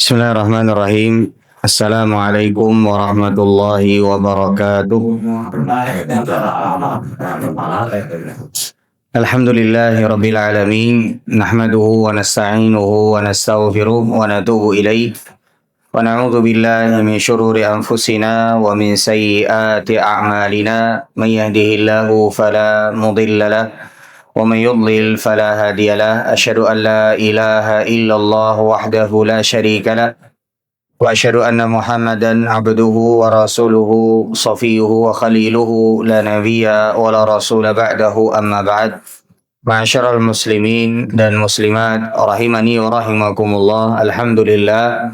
Bismillahirrahmanirrahim. Assalamualaikum warahmatullahi wabarakatuh. Alhamdulillahi rabbil alamin. Nahmaduhu wa nasta'inuhu wa nastaghfiruh wa natubu ilaih. Wa na'udzu billahi min syururi anfusina wa min sayyiati a'malina. Man yahdihillahu fala mudilla lahu ومن يضلل فلا هادي له أشهد أن لا إله إلا الله وحده لا شريك له وأشهد أن محمدا عبده ورسوله صفيه وخليله لا نبي ولا رسول بعده أما بعد معاشر المسlimin dan muslimat rahimani wa rahimakumullah. Alhamdulillah,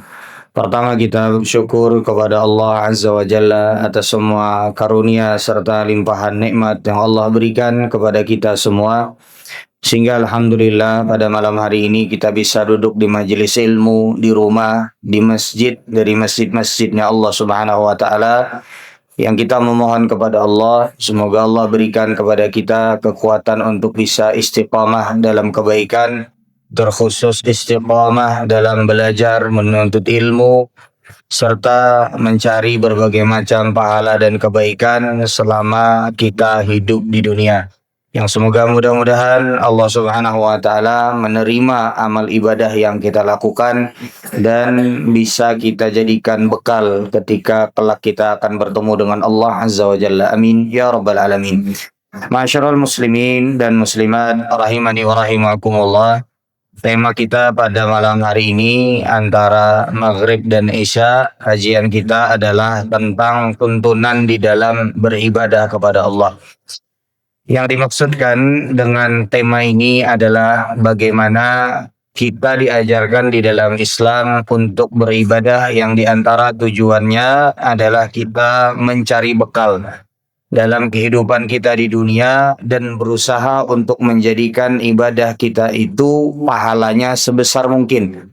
pertama kita bersyukur kepada Allah Azza wa Jalla atas semua karunia serta limpahan nikmat yang Allah berikan kepada kita semua. Sehingga Alhamdulillah pada malam hari ini kita bisa duduk di majelis ilmu, di rumah, di masjid, dari masjid-masjidnya Allah Subhanahu wa Ta'ala. Yang kita memohon kepada Allah, semoga Allah berikan kepada kita kekuatan untuk bisa istiqamah dalam kebaikan, terkhusus istiqamah dalam belajar menuntut ilmu serta mencari berbagai macam pahala dan kebaikan selama kita hidup di dunia. Yang semoga mudah-mudahan Allah Subhanahu wa Ta'ala menerima amal ibadah yang kita lakukan dan bisa kita jadikan bekal ketika kelak kita akan bertemu dengan Allah Azza wa Jalla. Amin ya rabbal alamin. Masyarul muslimin dan muslimat rahimani wa rahimakumullah. Tema kita pada malam hari ini antara Maghrib dan Isya, kajian kita adalah tentang tuntunan di dalam beribadah kepada Allah. Yang dimaksudkan dengan tema ini adalah bagaimana kita diajarkan di dalam Islam untuk beribadah yang diantara tujuannya adalah kita mencari bekal dalam kehidupan kita di dunia dan berusaha untuk menjadikan ibadah kita itu pahalanya sebesar mungkin.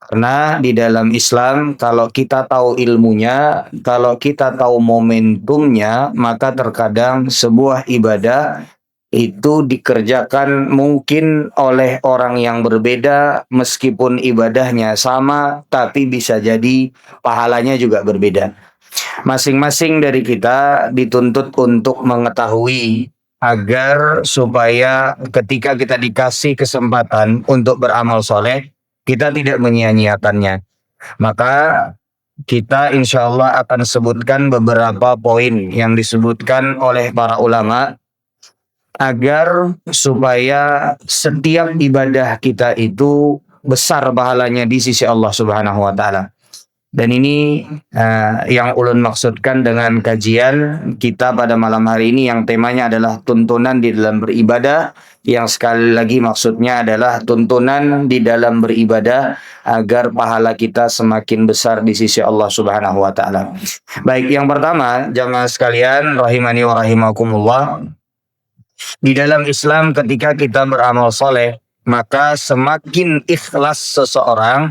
Karena di dalam Islam kalau kita tahu ilmunya, kalau kita tahu momentumnya, maka terkadang sebuah ibadah itu dikerjakan mungkin oleh orang yang berbeda meskipun ibadahnya sama, tapi bisa jadi pahalanya juga berbeda. Masing-masing dari kita dituntut untuk mengetahui agar supaya ketika kita dikasih kesempatan untuk beramal soleh, kita tidak menyia-nyiakannya. Maka kita insya Allah akan sebutkan beberapa poin yang disebutkan oleh para ulama agar supaya setiap ibadah kita itu besar pahalanya di sisi Allah Subhanahu wa Ta'ala. Dan ini yang ulun maksudkan dengan kajian kita pada malam hari ini yang temanya adalah tuntunan di dalam beribadah, yang sekali lagi maksudnya adalah tuntunan di dalam beribadah agar pahala kita semakin besar di sisi Allah Subhanahu wa Ta'ala. Baik, yang pertama jamaah sekalian rahimani wa rahimakumullah, di dalam Islam ketika kita beramal soleh, maka semakin ikhlas seseorang,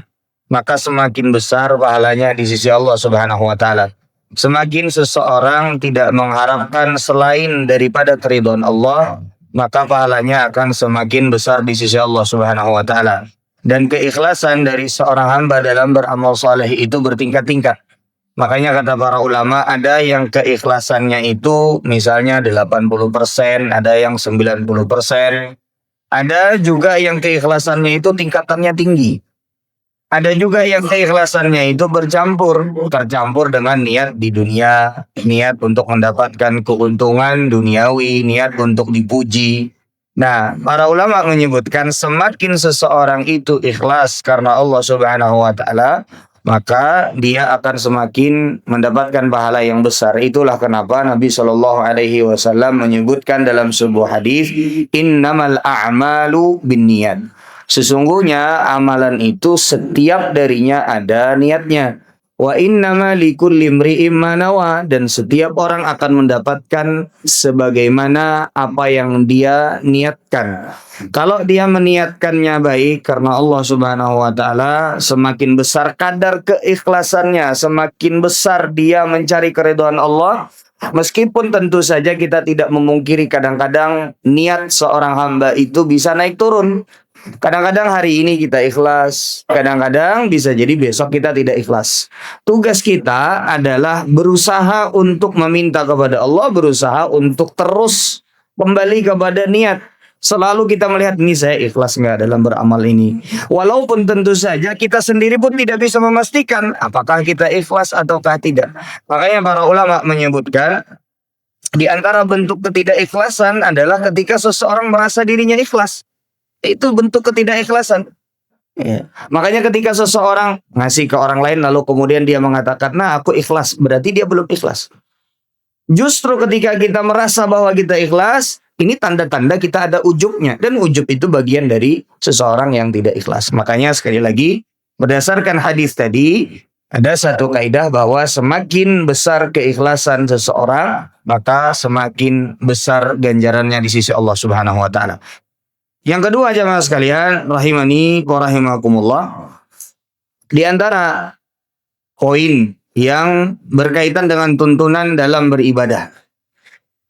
maka semakin besar pahalanya di sisi Allah Subhanahu wa Ta'ala. Semakin seseorang tidak mengharapkan selain daripada keridhaan Allah, maka pahalanya akan semakin besar di sisi Allah Subhanahu wa Ta'ala. Dan keikhlasan dari seorang hamba dalam beramal soleh itu bertingkat-tingkat. Makanya kata para ulama, ada yang keikhlasannya itu misalnya 80%, ada yang 90%. Ada juga yang keikhlasannya itu tingkatannya tinggi. Ada juga yang keikhlasannya itu tercampur dengan niat di dunia, niat untuk mendapatkan keuntungan duniawi, niat untuk dipuji. Nah, para ulama menyebutkan semakin seseorang itu ikhlas karena Allah Subhanahu wa Ta'ala, maka dia akan semakin mendapatkan pahala yang besar. Itulah kenapa Nabi Shallallahu Alaihi Wasallam menyebutkan dalam sebuah hadis, innamal a'malu binniyat. Sesungguhnya amalan itu setiap darinya ada niatnya. Wa innama likulli imri'in ma nawa, dan setiap orang akan mendapatkan sebagaimana apa yang dia niatkan. Kalau dia meniatkannya baik karena Allah Subhanahu wa Ta'ala, semakin besar kadar keikhlasannya, semakin besar dia mencari keridhaan Allah. Meskipun tentu saja kita tidak memungkiri kadang-kadang niat seorang hamba itu bisa naik turun. Kadang-kadang hari ini kita ikhlas, kadang-kadang bisa jadi besok kita tidak ikhlas. Tugas kita adalah berusaha untuk meminta kepada Allah, berusaha untuk terus kembali kepada niat. Selalu kita melihat, ini saya ikhlas nggak dalam beramal ini. Walaupun tentu saja kita sendiri pun tidak bisa memastikan apakah kita ikhlas ataukah tidak. Makanya para ulama menyebutkan di antara bentuk ketidakikhlasan adalah ketika seseorang merasa dirinya ikhlas. Itu bentuk ketidakikhlasan. Ya. Makanya ketika seseorang ngasih ke orang lain lalu kemudian dia mengatakan, nah aku ikhlas, berarti dia belum ikhlas. Justru ketika kita merasa bahwa kita ikhlas, ini tanda-tanda kita ada ujubnya. Dan ujub itu bagian dari seseorang yang tidak ikhlas. Makanya sekali lagi, berdasarkan hadis tadi, ada satu kaidah bahwa semakin besar keikhlasan seseorang, maka semakin besar ganjarannya di sisi Allah Subhanahu wa taala. Yang kedua jemaah sekalian, rahimani wa rahimakumullah, di antara poin yang berkaitan dengan tuntunan dalam beribadah,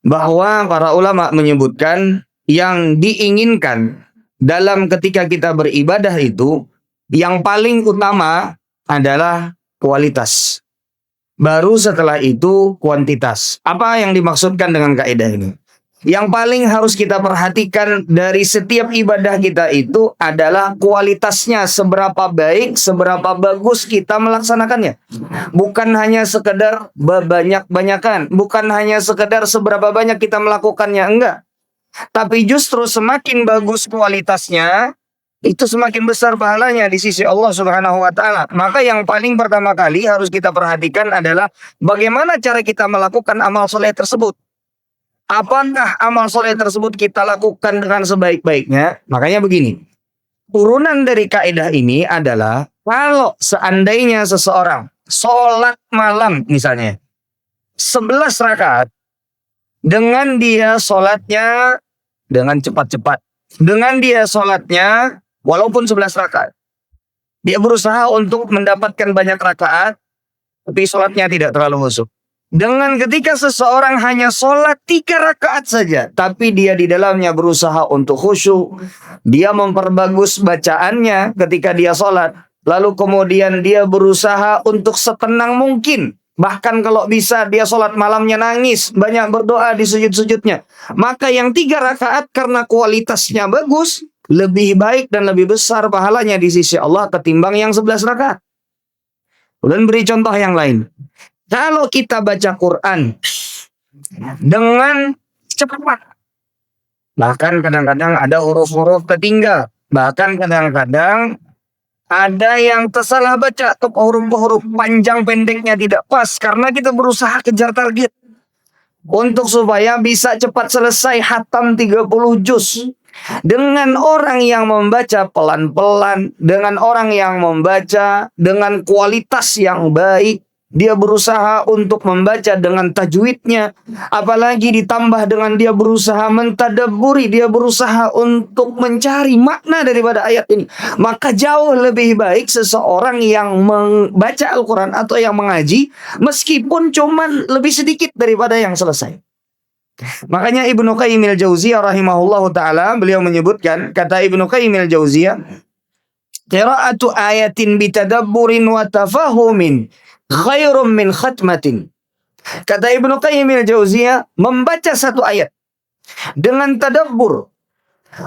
bahwa para ulama menyebutkan yang diinginkan dalam ketika kita beribadah itu, yang paling utama adalah kualitas. Baru setelah itu kuantitas. Apa yang dimaksudkan dengan kaidah ini? Yang paling harus kita perhatikan dari setiap ibadah kita itu adalah kualitasnya, seberapa baik, seberapa bagus kita melaksanakannya. Bukan hanya sekedar banyak-banyakan, bukan hanya sekedar seberapa banyak kita melakukannya, enggak. Tapi justru semakin bagus kualitasnya, itu semakin besar pahalanya di sisi Allah Subhanahu wa taala. Maka yang paling pertama kali harus kita perhatikan adalah bagaimana cara kita melakukan amal soleh tersebut. Apakah amal soleh tersebut kita lakukan dengan sebaik-baiknya? Makanya begini, turunan dari kaidah ini adalah kalau seandainya seseorang sholat malam misalnya 11 rakaat, dengan dia sholatnya dengan cepat-cepat, dengan dia sholatnya walaupun 11 rakaat, dia berusaha untuk mendapatkan banyak rakaat, tapi sholatnya tidak terlalu khusyuk. Dengan ketika seseorang hanya sholat 3 rakaat saja, tapi dia di dalamnya berusaha untuk khusyuk, dia memperbagus bacaannya ketika dia sholat, lalu kemudian dia berusaha untuk setenang mungkin, bahkan kalau bisa dia sholat malamnya nangis, banyak berdoa di sujud-sujudnya, maka yang 3 rakaat karena kualitasnya bagus, lebih baik dan lebih besar pahalanya di sisi Allah ketimbang yang 11 rakaat. Dan beri contoh yang lain. Kalau kita baca Quran dengan cepat, bahkan kadang-kadang ada huruf-huruf tertinggal, bahkan kadang-kadang ada yang tersalah baca, huruf-huruf panjang pendeknya tidak pas, karena kita berusaha kejar target untuk supaya bisa cepat selesai hatam 30 juz. Dengan orang yang membaca pelan-pelan, dengan orang yang membaca dengan kualitas yang baik, dia berusaha untuk membaca dengan tajwidnya, apalagi ditambah dengan dia berusaha mentadabburi, dia berusaha untuk mencari makna daripada ayat ini, maka jauh lebih baik seseorang yang membaca Al-Quran atau yang mengaji, meskipun cuma lebih sedikit daripada yang selesai. Makanya Ibnu Qayyim al-Jauziyah rahimahullahu ta'ala, beliau menyebutkan, kata Ibnu Qayyim al-Jauziyah, qira'atu ayatin bitadabburin wa tafahumin khairum min khatmatin. Kata Ibnu Qayyim al-Jauziyah, membaca satu ayat dengan tadabbur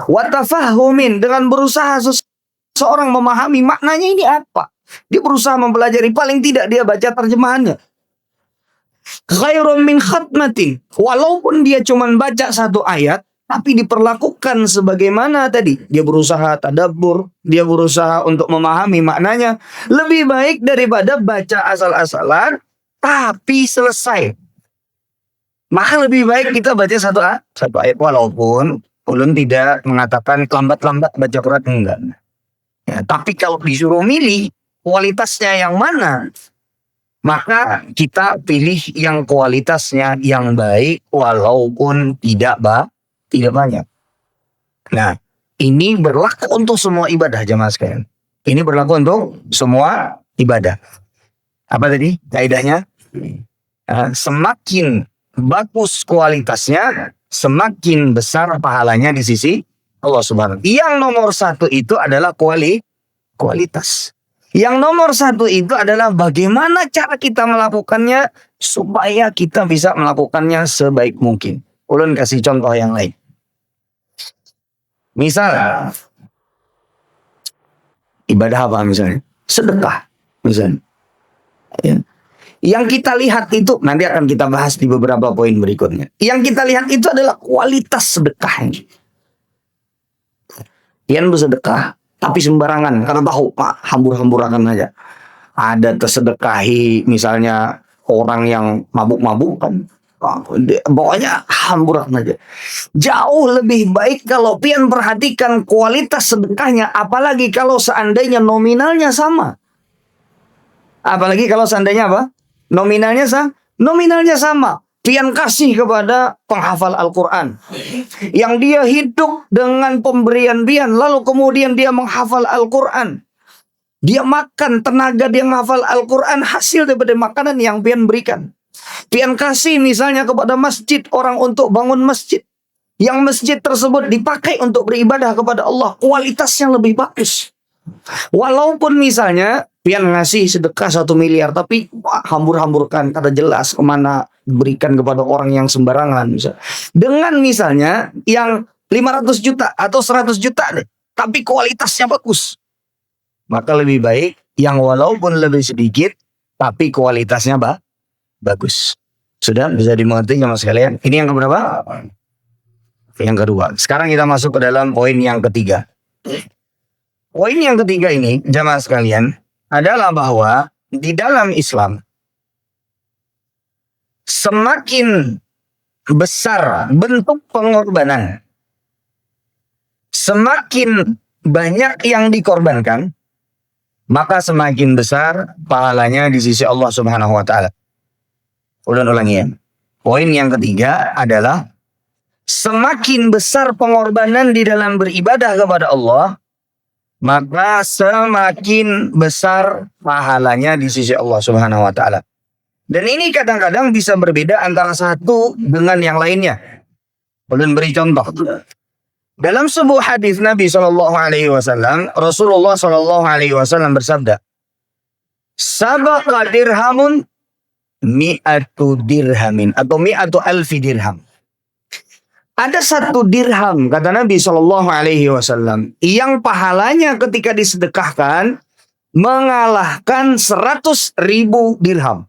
wa tafahumin, dengan berusaha seseorang memahami maknanya ini apa. Dia berusaha mempelajari, paling tidak dia baca terjemahannya. Khairum min khatmatin, walaupun dia cuma baca satu ayat, tapi diperlakukan sebagaimana tadi, dia berusaha tadabbur, dia berusaha untuk memahami maknanya, lebih baik daripada baca asal-asalan tapi selesai. Maka lebih baik kita baca satu ayat, walaupun ulun tidak mengatakan lambat-lambat baca Quran, enggak ya, tapi kalau disuruh milih kualitasnya yang mana, maka kita pilih yang kualitasnya yang baik walaupun tidak banyak. Nah, ini berlaku untuk semua ibadah jemaah sekalian. Ini berlaku untuk semua ibadah. Apa tadi kaidahnya? Semakin bagus kualitasnya, semakin besar pahalanya di sisi Allah Subhanahu. Yang nomor satu itu adalah kualitas. Yang nomor satu itu adalah bagaimana cara kita melakukannya supaya kita bisa melakukannya sebaik mungkin. Ulun kasih contoh yang lain. Misal, ibadah apa misalnya? Sedekah misalnya. Ya. Yang kita lihat itu, nanti akan kita bahas di beberapa poin berikutnya. Yang kita lihat itu adalah kualitas sedekahnya. Pian bersedekah, tapi sembarangan. Karena tahu, Pak, hambur-hamburakan aja. Ada tersedekahi, misalnya orang yang mabuk-mabukan. Pokoknya hamburan aja. Jauh lebih baik kalau pian perhatikan kualitas sedekahnya. Apalagi kalau seandainya nominalnya sama. Apalagi kalau seandainya apa? Nominalnya sama. Pian kasih kepada penghafal Al-Quran. Yang dia hidup dengan pemberian pian. Lalu kemudian dia menghafal Al-Quran. Dia makan tenaga dia menghafal Al-Quran. Hasil daripada makanan yang pian berikan. Pian kasih misalnya kepada masjid. Orang untuk bangun masjid. Yang masjid tersebut dipakai untuk beribadah kepada Allah. Kualitasnya lebih bagus. Walaupun misalnya pian ngasih sedekah 1 miliar, tapi hambur-hamburkan, kata jelas kemana diberikan kepada orang yang sembarangan. Dengan misalnya yang 500 juta atau 100 juta deh, tapi kualitasnya bagus, maka lebih baik yang walaupun lebih sedikit tapi kualitasnya bagus. Sudah bisa dimengerti sama sekalian. Ini yang keberapa? Yang kedua. Sekarang kita masuk ke dalam poin yang ketiga. Poin yang ketiga ini, jamaah sekalian, adalah bahwa di dalam Islam semakin besar bentuk pengorbanan, semakin banyak yang dikorbankan, maka semakin besar pahalanya di sisi Allah Subhanahu wa taala. Ulang-ulangi ya. Poin yang ketiga adalah semakin besar pengorbanan di dalam beribadah kepada Allah, maka semakin besar pahalanya di sisi Allah Subhanahu wa taala. Dan ini kadang-kadang bisa berbeda antara satu dengan yang lainnya. Ulun beri contoh. Dalam sebuah hadis Nabi sallallahu alaihi wasallam, Rasulullah sallallahu alaihi wasallam bersabda, "Sabaqa dirhamun mi'atu dirhamin atau mi'atu alfi dirham." Ada 1 dirham, kata Nabi Shallallahu Alaihi Wasallam, yang pahalanya ketika disedekahkan mengalahkan 100.000 dirham.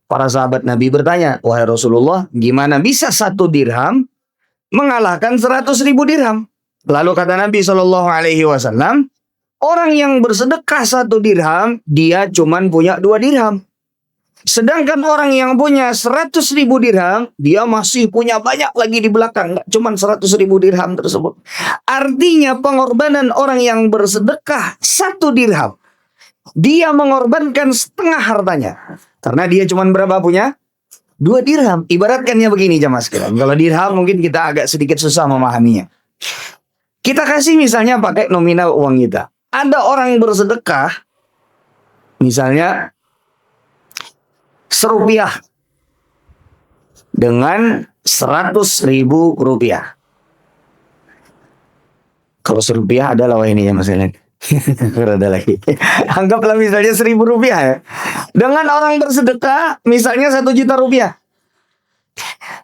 Para sahabat Nabi bertanya, wahai Rasulullah, gimana bisa 1 dirham mengalahkan 100.000 dirham? Lalu kata Nabi Shallallahu Alaihi Wasallam, orang yang bersedekah 1 dirham, dia cuma punya 2 dirham. Sedangkan orang yang punya 100.000 dirham, dia masih punya banyak lagi di belakang. Nggak cuma 100.000 dirham tersebut. Artinya pengorbanan orang yang bersedekah 1 dirham, dia mengorbankan setengah hartanya. Karena dia cuma berapa punya? 2 dirham. Ibaratkannya begini jamaah sekalian. Kalau dirham mungkin kita agak sedikit susah memahaminya. Kita kasih misalnya pakai nominal uang kita. Ada orang bersedekah, misalnya Rupiah dengan 100.000 rupiah. Kalau Rupiah adalah wah ini ya Mas Elen. Ada lagi. Anggaplah misalnya 1.000 rupiah ya. Dengan orang bersedekah misalnya 1 juta rupiah.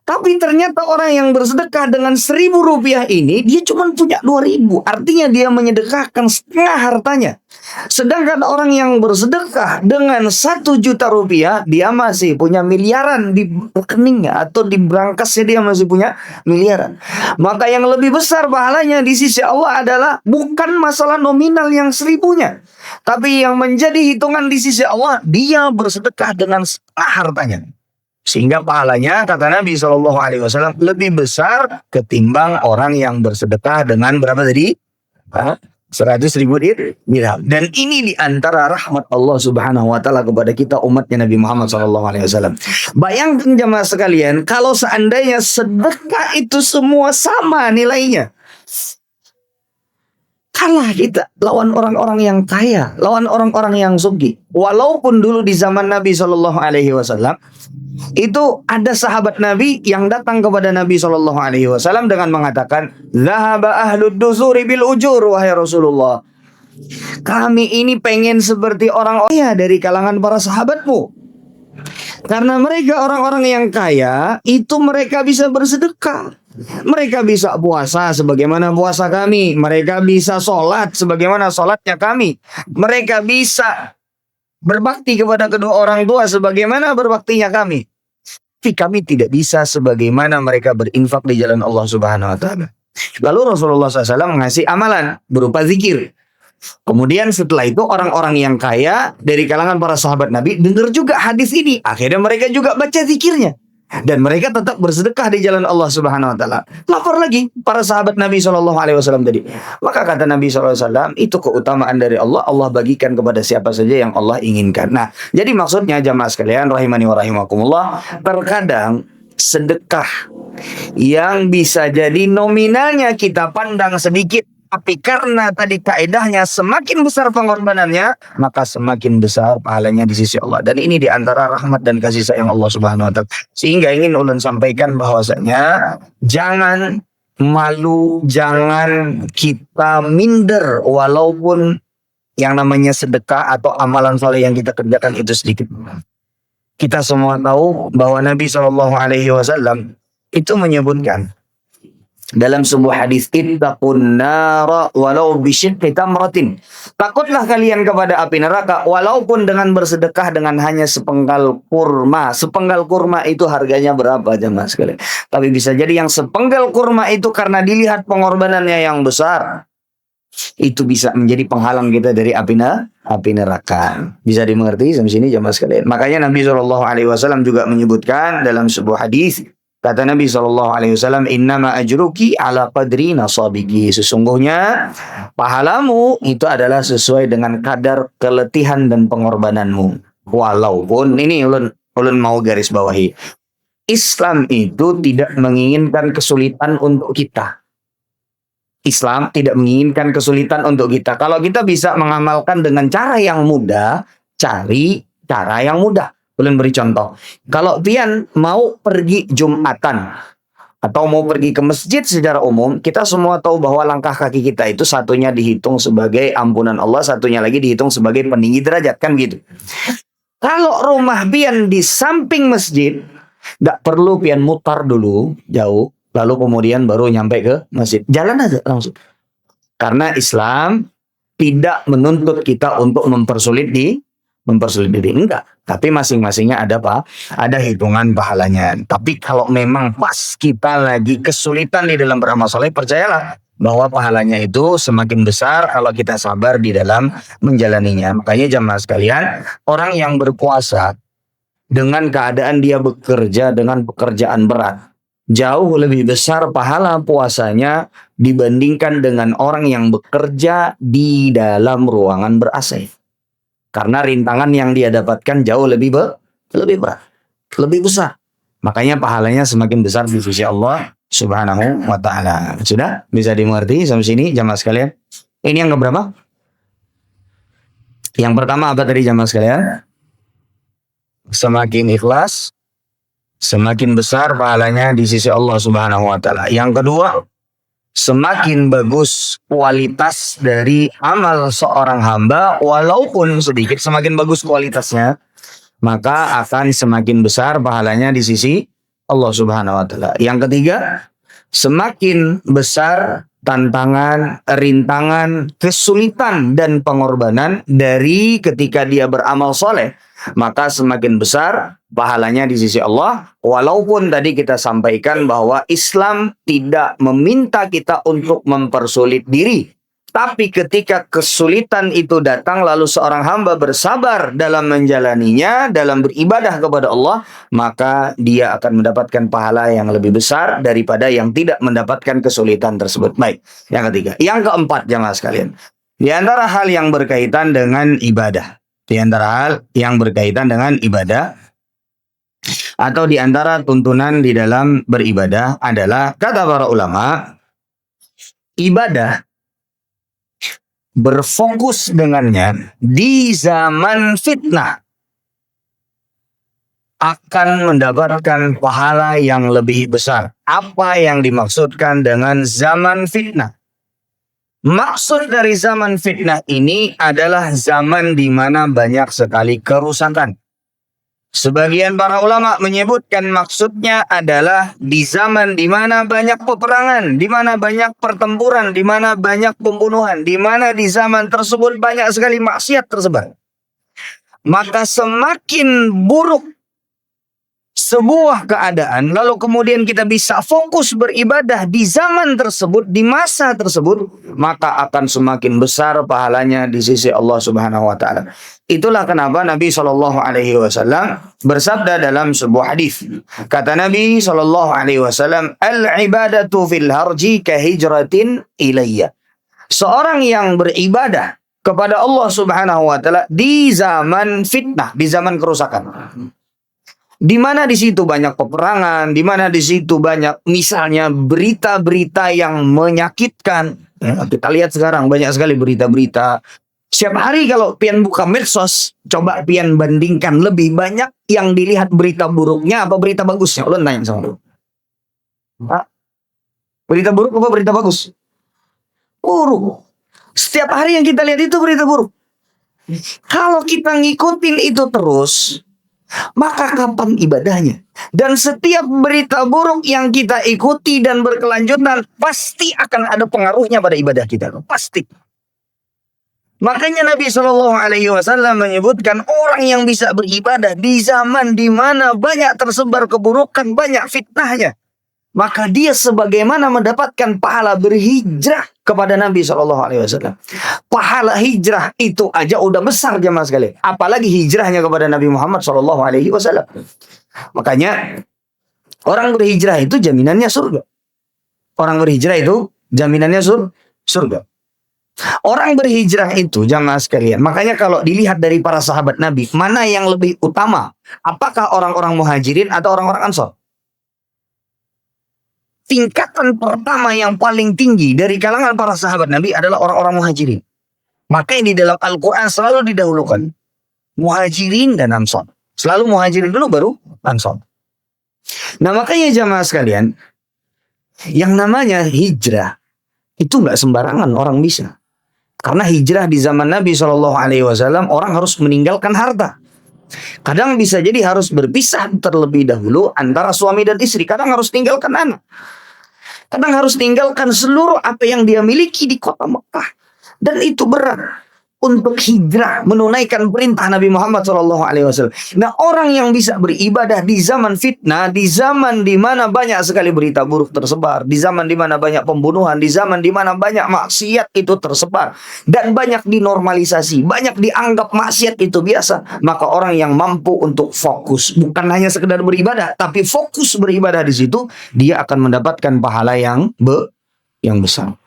Tapi ternyata orang yang bersedekah dengan 1.000 rupiah ini, dia cuma punya 2.000. Artinya dia menyedekahkan setengah hartanya. Sedangkan orang yang bersedekah dengan 1 juta rupiah, dia masih punya miliaran di rekeningnya. Atau di brankasnya dia masih punya miliaran. Maka yang lebih besar pahalanya di sisi Allah adalah bukan masalah nominal yang 1.000-nya. Tapi yang menjadi hitungan di sisi Allah, dia bersedekah dengan setengah hartanya. Sehingga pahalanya, kata Nabi SAW, lebih besar ketimbang orang yang bersedekah dengan berapa tadi? 100.000 dirham. Dan ini diantara rahmat Allah Subhanahu wa taala kepada kita umatnya Nabi Muhammad SAW. Bayangkan jemaah sekalian, kalau seandainya sedekah itu semua sama nilainya. kalah kita lawan orang-orang yang kaya, lawan orang-orang yang sugih. Walaupun dulu di zaman Nabi Shallallahu Alaihi Wasallam itu ada sahabat Nabi yang datang kepada Nabi Shallallahu Alaihi Wasallam dengan mengatakan, "Zahaba ahlud dusuri bil ujur, wahai Rasulullah. Kami ini pengen seperti orang kaya dari kalangan para sahabatmu. Karena mereka orang-orang yang kaya, itu mereka bisa bersedekah. Mereka bisa puasa sebagaimana puasa kami. Mereka bisa sholat sebagaimana sholatnya kami. Mereka bisa berbakti kepada kedua orang tua sebagaimana berbaktinya kami. Tapi kami tidak bisa sebagaimana mereka berinfak di jalan Allah Subhanahu wa taala." Lalu Rasulullah SAW mengasih amalan berupa zikir. Kemudian setelah itu orang-orang yang kaya dari kalangan para sahabat Nabi dengar juga hadis ini. Akhirnya mereka juga baca zikirnya. Dan mereka tetap bersedekah di jalan Allah Subhanahu wa taala. Lapor lagi para sahabat Nabi SAW tadi. Maka kata Nabi SAW, itu keutamaan dari Allah. Allah bagikan kepada siapa saja yang Allah inginkan. Nah, jadi maksudnya jamaah sekalian rahimani wa rahimakumullah, terkadang sedekah yang bisa jadi nominalnya kita pandang sedikit, tapi karena tadi kaedahnya semakin besar pengorbanannya, maka semakin besar pahalanya di sisi Allah. Dan ini diantara rahmat dan kasih sayang Allah Subhanahu wa taala. Sehingga ingin ulun sampaikan bahwasanya jangan malu, jangan kita minder walaupun yang namanya sedekah atau amalan saleh yang kita kerjakan itu sedikit. Kita semua tahu bahwa Nabi Shallallahu Alaihi Wasallam itu menyebutkan dalam sebuah hadis, ittaqun nara walau bisyiqqi tamratin. Takutlah kalian kepada api neraka walaupun dengan bersedekah dengan hanya sepenggal kurma. Sepenggal kurma itu harganya berapa jemaah sekalian? Tapi bisa jadi yang sepenggal kurma itu karena dilihat pengorbanannya yang besar, itu bisa menjadi penghalang kita dari api neraka. Bisa dimengerti sampai sini jemaah sekalian. Makanya Nabi SAW juga menyebutkan dalam sebuah hadis, kata Nabi SAW, "Innama ajruki ala qadri nasabiki." Sesungguhnya pahalamu itu adalah sesuai dengan kadar keletihan dan pengorbananmu. Walaupun ini ulun mau garis bawahi, Islam itu tidak menginginkan kesulitan untuk kita. Islam tidak menginginkan kesulitan untuk kita. Kalau kita bisa mengamalkan dengan cara yang mudah, cari cara yang mudah. Ulun beri contoh. Kalau pian mau pergi Jumatan atau mau pergi ke masjid secara umum, kita semua tahu bahwa langkah kaki kita itu satunya dihitung sebagai ampunan Allah, satunya lagi dihitung sebagai peninggi derajat, kan gitu. Kalau rumah pian di samping masjid, nggak perlu pian mutar dulu jauh, lalu kemudian baru nyampe ke masjid. Jalan aja langsung. Karena Islam tidak menuntut kita untuk mempersulit diri, enggak. Tapi masing-masingnya ada apa? Ada hitungan pahalanya. Tapi kalau memang pas kita lagi kesulitan di dalam beramal soleh, percayalah bahwa pahalanya itu semakin besar kalau kita sabar di dalam menjalaninya. Makanya jamaah sekalian, orang yang berpuasa dengan keadaan dia bekerja dengan pekerjaan berat, jauh lebih besar pahala puasanya dibandingkan dengan orang yang bekerja di dalam ruangan ber-AC. Karena rintangan yang dia dapatkan jauh lebih berat, lebih besar. Makanya pahalanya semakin besar di sisi Allah Subhanahu wa taala. Sudah bisa dimengerti sampai sini jamaah sekalian? Ini yang keberapa? Yang pertama apa tadi jamaah sekalian? Semakin ikhlas, semakin besar pahalanya di sisi Allah Subhanahu wa taala. Yang kedua, semakin bagus kualitas dari amal seorang hamba, walaupun sedikit, semakin bagus kualitasnya, maka akan semakin besar pahalanya di sisi Allah Subhanahu wa taala. Yang ketiga, semakin besar tantangan, rintangan, kesulitan dan pengorbanan dari ketika dia beramal soleh, maka semakin besar pahalanya di sisi Allah. Walaupun tadi kita sampaikan bahwa Islam tidak meminta kita untuk mempersulit diri, tapi ketika kesulitan itu datang lalu seorang hamba bersabar dalam menjalaninya, dalam beribadah kepada Allah, maka dia akan mendapatkan pahala yang lebih besar daripada yang tidak mendapatkan kesulitan tersebut. Baik, yang ketiga. Yang keempat jamaah sekalian, di antara hal yang berkaitan dengan ibadah, atau di antara tuntunan di dalam beribadah adalah, kata para ulama, ibadah berfokus dengannya di zaman fitnah akan mendapatkan pahala yang lebih besar. Apa yang dimaksudkan dengan zaman fitnah? Maksud dari zaman fitnah ini adalah zaman di mana banyak sekali kerusakan. Sebagian para ulama menyebutkan maksudnya adalah di zaman di mana banyak peperangan, di mana banyak pertempuran, di mana banyak pembunuhan, di mana di zaman tersebut banyak sekali maksiat tersebar. Maka semakin buruk sebuah keadaan, lalu kemudian kita bisa fokus beribadah di zaman tersebut, di masa tersebut, maka akan semakin besar pahalanya di sisi Allah Subhanahu wa taala. Itulah kenapa Nabi Shallallahu alaihi wasallam bersabda dalam sebuah hadis. Kata Nabi Shallallahu alaihi wasallam, "Al-ibadatu fil harji ka hijratin ilayya." Seorang yang beribadah kepada Allah Subhanahu wa taala di zaman fitnah, di zaman kerusakan. Di mana di situ banyak peperangan, di mana di situ banyak misalnya berita-berita yang menyakitkan. Ya, kita lihat sekarang banyak sekali berita-berita. Setiap hari kalau pian buka medsos, coba pian bandingkan lebih banyak yang dilihat berita buruknya apa berita bagusnya. Ulun tanya sama lu. Berita buruk apa berita bagus? Buruk. Setiap hari yang kita lihat itu berita buruk. Kalau kita ngikutin itu terus, maka kapan ibadahnya? Dan setiap berita buruk yang kita ikuti dan berkelanjutan pasti akan ada pengaruhnya pada ibadah kita. Pasti. Makanya Nabi Shallallahu alaihi wasallam menyebutkan orang yang bisa beribadah di zaman di mana banyak tersebar keburukan, banyak fitnahnya, maka dia sebagaimana mendapatkan pahala berhijrah kepada Nabi Shallallahu alaihi wasallam. Pahala hijrah itu aja udah besar jemaah sekalian. Apalagi hijrahnya kepada Nabi Muhammad Shallallahu alaihi wasallam. Makanya orang berhijrah itu jaminannya surga. Orang berhijrah itu jaminannya surga. Orang berhijrah itu jemaah sekalian. Makanya kalau dilihat dari para sahabat Nabi, mana yang lebih utama? Apakah orang-orang muhajirin atau orang-orang ansor? Tingkatan pertama yang paling tinggi dari kalangan para sahabat Nabi adalah orang-orang muhajirin. Makanya di dalam Al-Quran selalu didahulukan muhajirin dan ansor. Selalu muhajirin dulu baru ansor. Nah makanya jamaah sekalian, yang namanya hijrah itu nggak sembarangan orang bisa. Karena hijrah di zaman Nabi Shallallahu alaihi wasallam orang harus meninggalkan harta. Kadang bisa jadi harus berpisah terlebih dahulu antara suami dan istri. Kadang harus tinggalkan anak. Kadang harus tinggalkan seluruh apa yang dia miliki di kota Mekah. Dan itu berat untuk hijrah, menunaikan perintah Nabi Muhammad SAW. Nah orang yang bisa beribadah di zaman fitnah, di zaman di mana banyak sekali berita buruk tersebar, di zaman di mana banyak pembunuhan, di zaman di mana banyak maksiat itu tersebar, dan banyak dinormalisasi, banyak dianggap maksiat itu biasa, maka orang yang mampu untuk fokus, bukan hanya sekedar beribadah, tapi fokus beribadah di situ, dia akan mendapatkan pahala yang besar.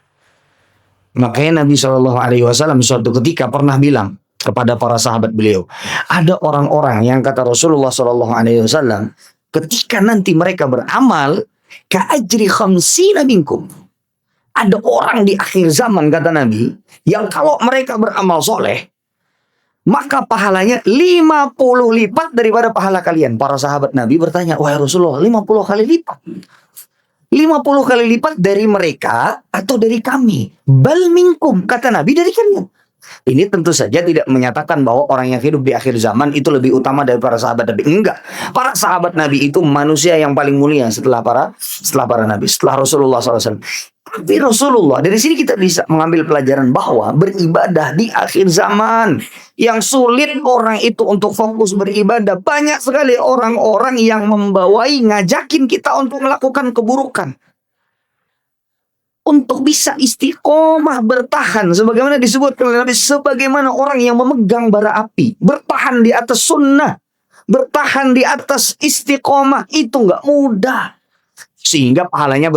Makanya Nabi Shallallahu alaihi wasallam suatu ketika pernah bilang kepada para sahabat beliau, ada orang-orang yang kata Rasulullah Shallallahu alaihi wasallam, ketika nanti mereka beramal ka'ajri khamsina minkum. Ada orang di akhir zaman kata Nabi yang kalau mereka beramal soleh, maka pahalanya 50 lipat daripada pahala kalian. Para sahabat Nabi bertanya, wahai Rasulullah, 50 kali lipat? 50 kali lipat dari mereka atau dari kami? Bal minkum, kata Nabi, dari kalian. Ini tentu saja tidak menyatakan bahwa orang yang hidup di akhir zaman itu lebih utama dari para sahabat Nabi. Enggak. Para sahabat Nabi itu manusia yang paling mulia setelah para Nabi, setelah Rasulullah SAW. Tapi Rasulullah, dari sini kita bisa mengambil pelajaran bahwa beribadah di akhir zaman yang sulit orang itu untuk fokus beribadah. Banyak sekali orang-orang yang ngajakin kita untuk melakukan keburukan. Untuk bisa istiqomah bertahan. Sebagaimana disebutkan oleh Nabi, sebagaimana orang yang memegang bara api. Bertahan di atas sunnah. Bertahan di atas istiqomah. Itu nggak mudah. Sehingga pahalanya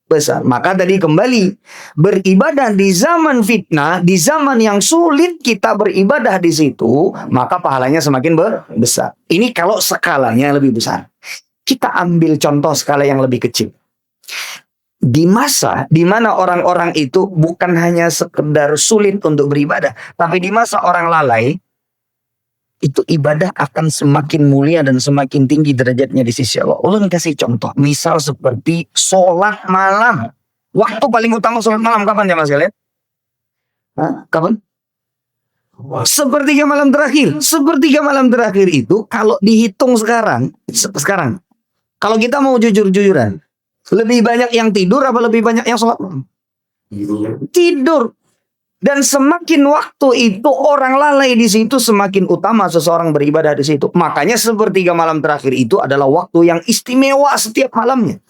besar. Maka tadi kembali, beribadah di zaman fitnah, di zaman yang sulit kita beribadah di situ, maka pahalanya semakin besar. Ini kalau skalanya lebih besar. Kita ambil contoh skala yang lebih kecil. di masa di mana orang-orang itu bukan hanya sekedar sulit untuk beribadah, tapi di masa orang lalai, itu ibadah akan semakin mulia dan semakin tinggi derajatnya di sisi Allah. Ulun kasih contoh, misal seperti sholat malam. Waktu paling utama sholat malam kapan ya mas kalian? Kapan? Sepertiga malam terakhir. Sepertiga malam terakhir itu kalau dihitung sekarang, kalau kita mau jujur-jujuran, lebih banyak yang tidur apa lebih banyak yang sholat malam? Tidur. Dan semakin waktu itu orang lalai di situ, semakin utama seseorang beribadah di situ. Makanya sepertiga malam terakhir itu adalah waktu yang istimewa setiap malamnya.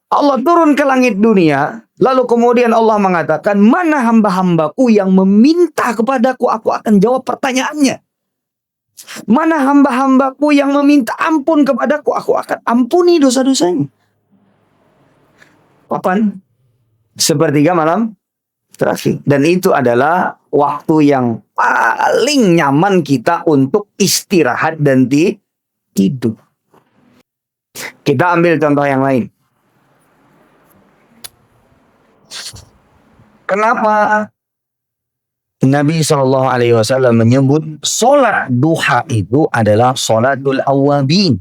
Allah turun ke langit dunia, lalu kemudian Allah mengatakan, mana hamba-hambaku yang meminta kepadaku, aku akan jawab pertanyaannya. Mana hamba-hambaku yang meminta ampun kepadaku, aku akan ampuni dosa-dosanya. Kapan? Sepertiga malam terakhir. Dan itu adalah waktu yang paling nyaman kita untuk istirahat dan tidur. Kita ambil contoh yang lain. Kenapa Nabi SAW menyebut sholat duha itu adalah sholatul awwabin?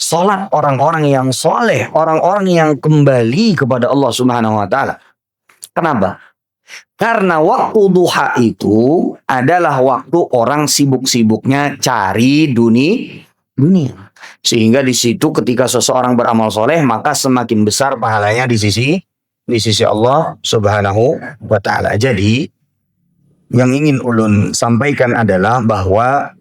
Sholat orang-orang yang soleh, orang-orang yang kembali kepada Allah Subhanahu wa Ta'ala. Kenapa? Karena waktu duha itu adalah waktu orang sibuk-sibuknya cari dunia. Sehingga di situ ketika seseorang beramal soleh, maka semakin besar pahalanya di sisi Allah Subhanahu wa Ta'ala. Jadi yang ingin ulun sampaikan adalah bahwa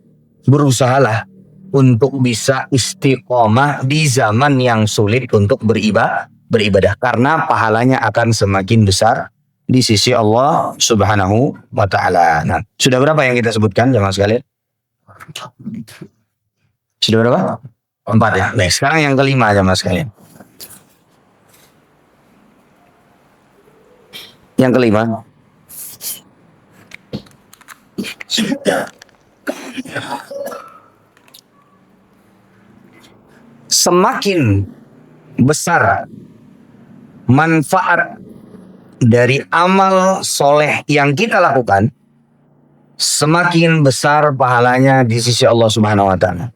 berusahalah untuk bisa istiqomah di zaman yang sulit untuk beribadah, karena pahalanya akan semakin besar di sisi Allah Subhanahu wa Ta'ala. Nah, sudah berapa yang kita sebutkan jemaah sekalian? Sudah berapa? 4 ya. Nah, sekarang yang kelima jemaah sekalian. Yang kelima, semakin besar manfaat dari amal soleh yang kita lakukan, semakin besar pahalanya di sisi Allah Subhanahu wa Ta'ala.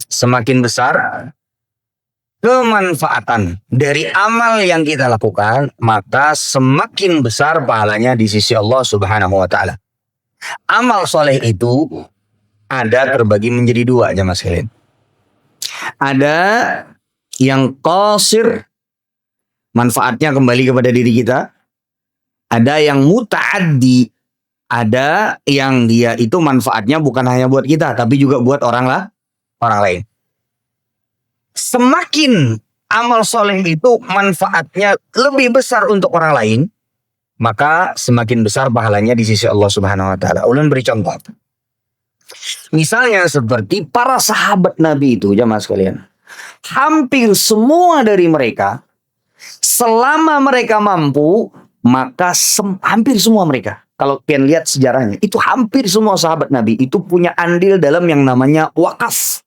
Semakin besar kemanfaatan dari amal yang kita lakukan, maka semakin besar pahalanya di sisi Allah Subhanahu wa Ta'ala. Amal soleh itu ada terbagi menjadi 2 jemaah sekalian. Ada yang qasir, manfaatnya kembali kepada diri kita. Ada yang muta'addi, ada yang dia itu manfaatnya bukan hanya buat kita, tapi juga buat orang lain. Semakin amal soleh itu manfaatnya lebih besar untuk orang lain, maka semakin besar pahalanya di sisi Allah Subhanahu wa Ta'ala. Ulun beri contoh. Misalnya seperti para sahabat Nabi itu, jemaah sekalian. Hampir semua dari mereka, selama mereka mampu, maka hampir semua mereka, kalau kalian lihat sejarahnya, itu hampir semua sahabat Nabi itu punya andil dalam yang namanya wakaf.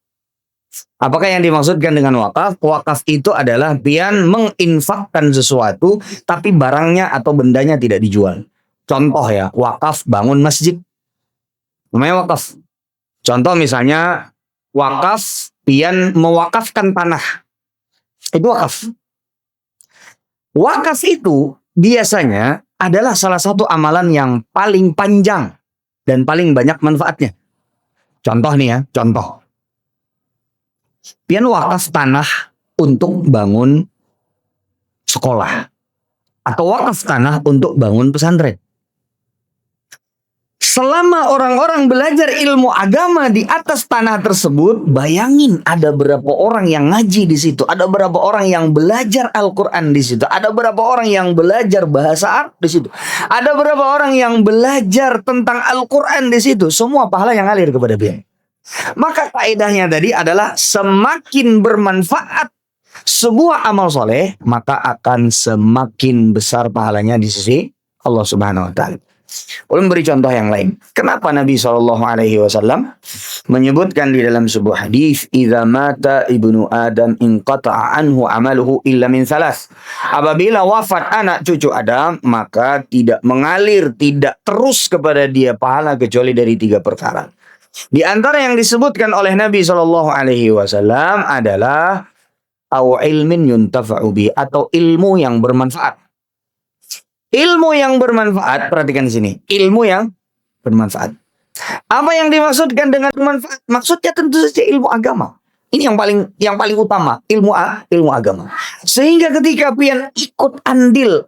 Apakah yang dimaksudkan dengan wakaf? Wakaf itu adalah pian menginfakkan sesuatu, tapi barangnya atau bendanya tidak dijual. Contoh ya, wakaf bangun masjid, namanya wakaf. Contoh misalnya, wakaf pian mewakafkan tanah, itu wakaf. Wakaf itu biasanya adalah salah satu amalan yang paling panjang dan paling banyak manfaatnya. Contoh nih ya, contoh. Pian wakaf tanah untuk bangun sekolah, atau wakaf tanah untuk bangun pesantren. Selama orang-orang belajar ilmu agama di atas tanah tersebut, bayangin ada berapa orang yang ngaji di situ, ada berapa orang yang belajar Al-Quran di situ, ada berapa orang yang belajar bahasa Arab di situ, ada berapa orang yang belajar tentang Al-Quran di situ. Semua pahala yang ngalir kepada dia. Maka kaidahnya tadi adalah semakin bermanfaat sebuah amal soleh, maka akan semakin besar pahalanya di sisi Allah Subhanahu wa Ta'ala. Ulun beri contoh yang lain. Kenapa Nabi SAW menyebutkan di dalam sebuah hadis, "Idza mata ibnu Adam inqata'a anhu amaluhu illa min salas." Apabila wafat anak cucu Adam, maka tidak mengalir, tidak terus kepada dia pahala kecuali dari 3 perkara. Di antara yang disebutkan oleh Nabi SAW adalah au ilmin yuntafa'u bi, atau ilmu yang bermanfaat. Ilmu yang bermanfaat, perhatikan di sini. Ilmu yang bermanfaat. Apa yang dimaksudkan dengan bermanfaat? Maksudnya tentu saja ilmu agama. Ini yang paling utama, ilmu agama. Sehingga ketika pian ikut andil,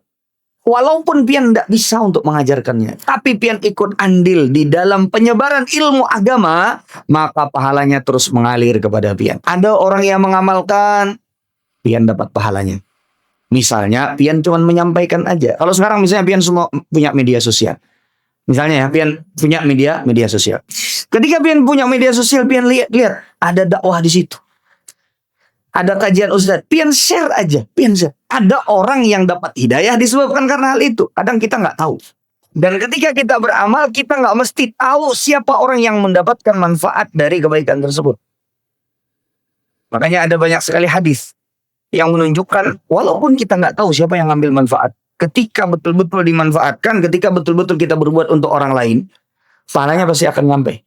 walaupun pian tidak bisa untuk mengajarkannya, tapi pian ikut andil di dalam penyebaran ilmu agama, maka pahalanya terus mengalir kepada pian. Ada orang yang mengamalkan, pian dapat pahalanya. Misalnya, pian cuma menyampaikan aja. Kalau sekarang misalnya pian semua punya media sosial. Misalnya ya, pian punya media sosial. Ketika pian punya media sosial, pian lihat ada dakwah di situ. Ada kajian ustaz, pian share aja, pian share. Ada orang yang dapat hidayah disebabkan karena hal itu. Kadang kita nggak tahu. Dan ketika kita beramal, kita nggak mesti tahu siapa orang yang mendapatkan manfaat dari kebaikan tersebut. Makanya ada banyak sekali hadis yang menunjukkan walaupun kita nggak tahu siapa yang ngambil manfaat, ketika betul-betul dimanfaatkan, ketika betul-betul kita berbuat untuk orang lain, pahalanya pasti akan sampai.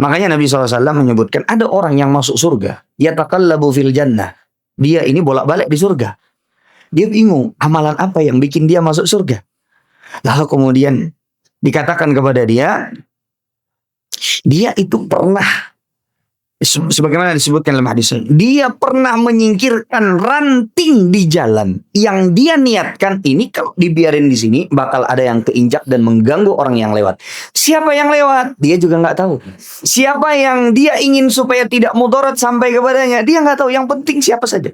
Makanya Nabi SAW menyebutkan ada orang yang masuk surga, yataqallabu fil jannah. Dia ini bolak-balik di surga. Dia bingung amalan apa yang bikin dia masuk surga. Lalu kemudian dikatakan kepada dia itu pernah, sebagaimana disebutkan dalam hadis ini, dia pernah menyingkirkan ranting di jalan yang dia niatkan ini kalau dibiarin di sini bakal ada yang keinjak dan mengganggu orang yang lewat. Siapa yang lewat? Dia juga nggak tahu. Siapa yang dia ingin supaya tidak mudarat sampai kepadanya? Dia nggak tahu. Yang penting siapa saja.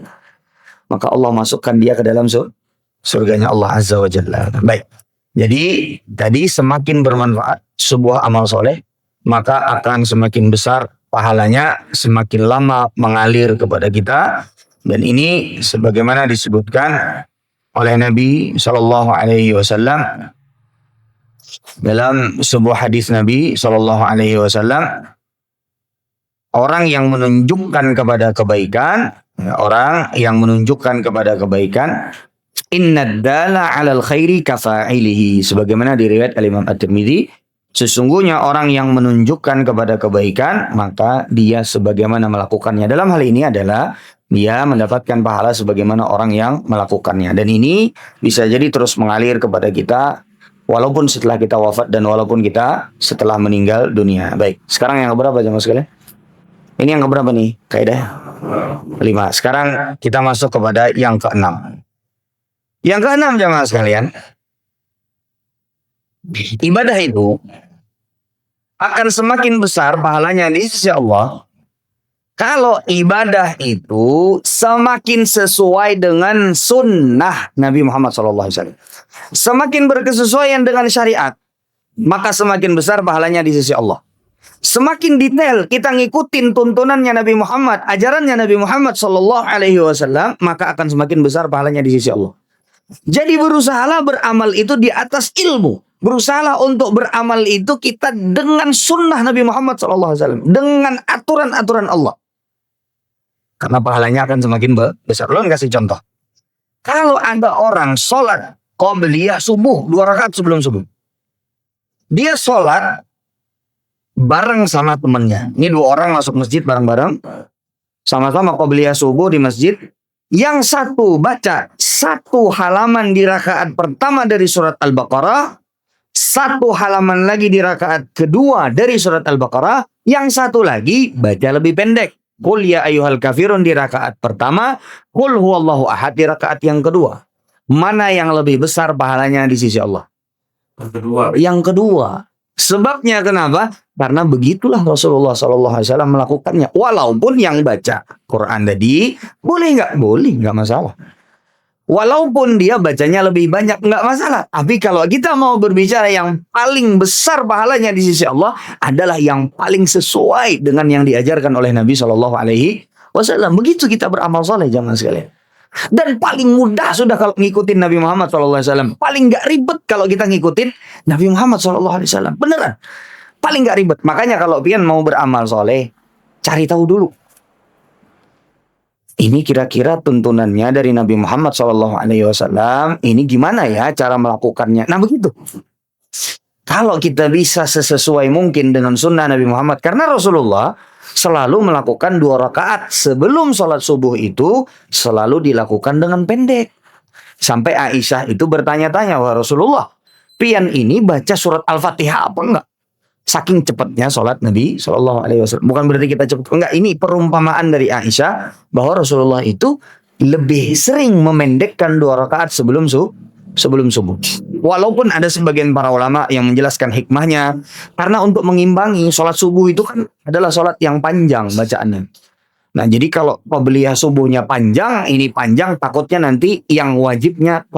Maka Allah masukkan dia ke dalam surganya Allah Azza wa Jalla. Baik. Jadi tadi semakin bermanfaat sebuah amal soleh, maka akan semakin besar pahalanya, semakin lama mengalir kepada kita. Dan ini sebagaimana disebutkan oleh Nabi Shallallahu Alaihi Wasallam dalam sebuah hadis Nabi Shallallahu Alaihi Wasallam, orang yang menunjukkan kepada kebaikan, innad dala 'alal khairi kafa'ilihi, sebagaimana diriwayat Imam At-Tirmidzi, sesungguhnya orang yang menunjukkan kepada kebaikan, maka dia sebagaimana melakukannya. Dalam hal ini adalah dia mendapatkan pahala sebagaimana orang yang melakukannya. Dan ini bisa jadi terus mengalir kepada kita, walaupun setelah kita wafat dan walaupun kita setelah meninggal dunia. Baik, sekarang yang keberapa jemaah sekalian? Ini yang keberapa nih? Kaidah 5. Sekarang kita masuk kepada yang ke-6. Yang ke-6 jemaah sekalian, ibadah itu akan semakin besar pahalanya di sisi Allah kalau ibadah itu semakin sesuai dengan sunnah Nabi Muhammad SAW. Semakin berkesesuaian dengan syariat, maka semakin besar pahalanya di sisi Allah. Semakin detail kita ngikutin tuntunannya Nabi Muhammad, ajarannya Nabi Muhammad SAW, maka akan semakin besar pahalanya di sisi Allah. Jadi berusahalah beramal itu di atas ilmu. Berusahalah untuk beramal itu kita dengan sunnah Nabi Muhammad SAW, dengan aturan-aturan Allah. Karena pahalanya akan semakin besar. Lo kasih contoh. Kalau ada orang sholat qobliyah subuh 2 rakaat sebelum subuh, dia sholat bareng sama temannya. Ini 2 orang masuk masjid bareng-bareng, sama-sama qobliyah subuh di masjid. Yang satu baca 1 halaman di rakaat pertama dari surat Al-Baqarah, 1 halaman lagi di rakaat kedua dari surat Al-Baqarah, yang satu lagi baca lebih pendek. Qul ya ayyuhal kafirun di rakaat pertama, Qul huwallahu ahad di rakaat yang kedua. Mana yang lebih besar pahalanya di sisi Allah? Yang kedua. Sebabnya kenapa? Karena begitulah Rasulullah SAW melakukannya. Walaupun yang baca Quran tadi boleh nggak masalah. Walaupun dia bacanya lebih banyak, nggak masalah. Tapi kalau kita mau berbicara yang paling besar pahalanya di sisi Allah adalah yang paling sesuai dengan yang diajarkan oleh Nabi SAW. Begitu kita beramal soleh jamaah sekalian. Dan paling mudah sudah kalau ngikutin Nabi Muhammad SAW. Paling gak ribet kalau kita ngikutin Nabi Muhammad SAW. Beneran. Paling gak ribet. Makanya kalau pian mau beramal soleh, cari tahu dulu. Ini kira-kira tuntunannya dari Nabi Muhammad SAW. Ini gimana ya cara melakukannya? Nah begitu. Kalau kita bisa sesuai mungkin dengan sunnah Nabi Muhammad. Karena Rasulullah selalu melakukan 2 rakaat sebelum sholat subuh itu selalu dilakukan dengan pendek. Sampai Aisyah itu bertanya-tanya, wah Rasulullah, pian ini baca surat Al-Fatihah apa enggak? Saking cepatnya sholat Nabi SAW. Bukan berarti kita cepat, enggak. Ini perumpamaan dari Aisyah bahwa Rasulullah itu lebih sering memendekkan 2 rakaat sebelum subuh. Walaupun ada sebagian para ulama yang menjelaskan hikmahnya, karena untuk mengimbangi sholat subuh itu kan adalah sholat yang panjang bacaannya. Nah jadi kalau qabliyah subuhnya panjang, ini panjang, takutnya nanti yang wajibnya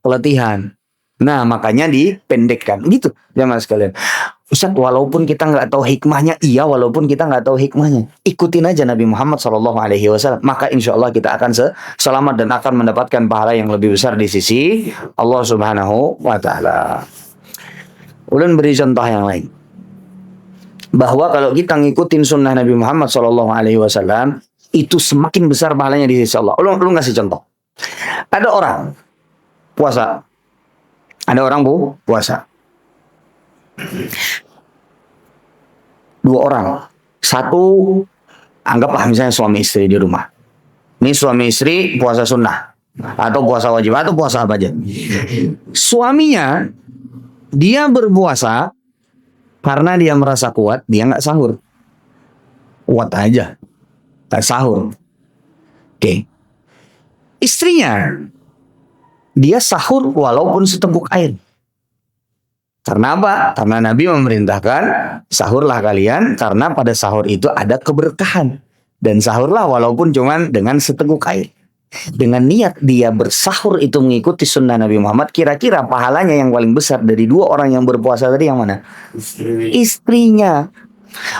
keletihan. Nah makanya dipendekkan gitu jamaah sekalian. Ustaz, walaupun kita nggak tahu hikmahnya, iya, walaupun kita nggak tahu hikmahnya, ikutin aja Nabi Muhammad SAW. Maka insya Allah kita akan selamat dan akan mendapatkan pahala yang lebih besar di sisi Allah Subhanahu Wa Taala. Ulun beri contoh yang lain, bahwa kalau kita ngikutin sunnah Nabi Muhammad SAW, itu semakin besar pahalanya di sisi Allah. Ulun kasih contoh. Ada orang puasa, puasa. 2 orang, satu anggaplah misalnya suami istri di rumah. Ini suami istri puasa sunnah atau puasa wajib atau puasa apa aja. Suaminya dia berpuasa karena dia merasa kuat, dia nggak sahur. Kuat aja, nggak sahur. Oke. Istrinya dia sahur walaupun seteguk air. Karena apa? Karena Nabi memerintahkan sahurlah kalian, karena pada sahur itu ada keberkahan. Dan sahurlah walaupun cuman dengan seteguk air. Dengan niat dia bersahur itu mengikuti sunnah Nabi Muhammad, kira-kira pahalanya yang paling besar dari 2 orang yang berpuasa tadi yang mana? Istrinya.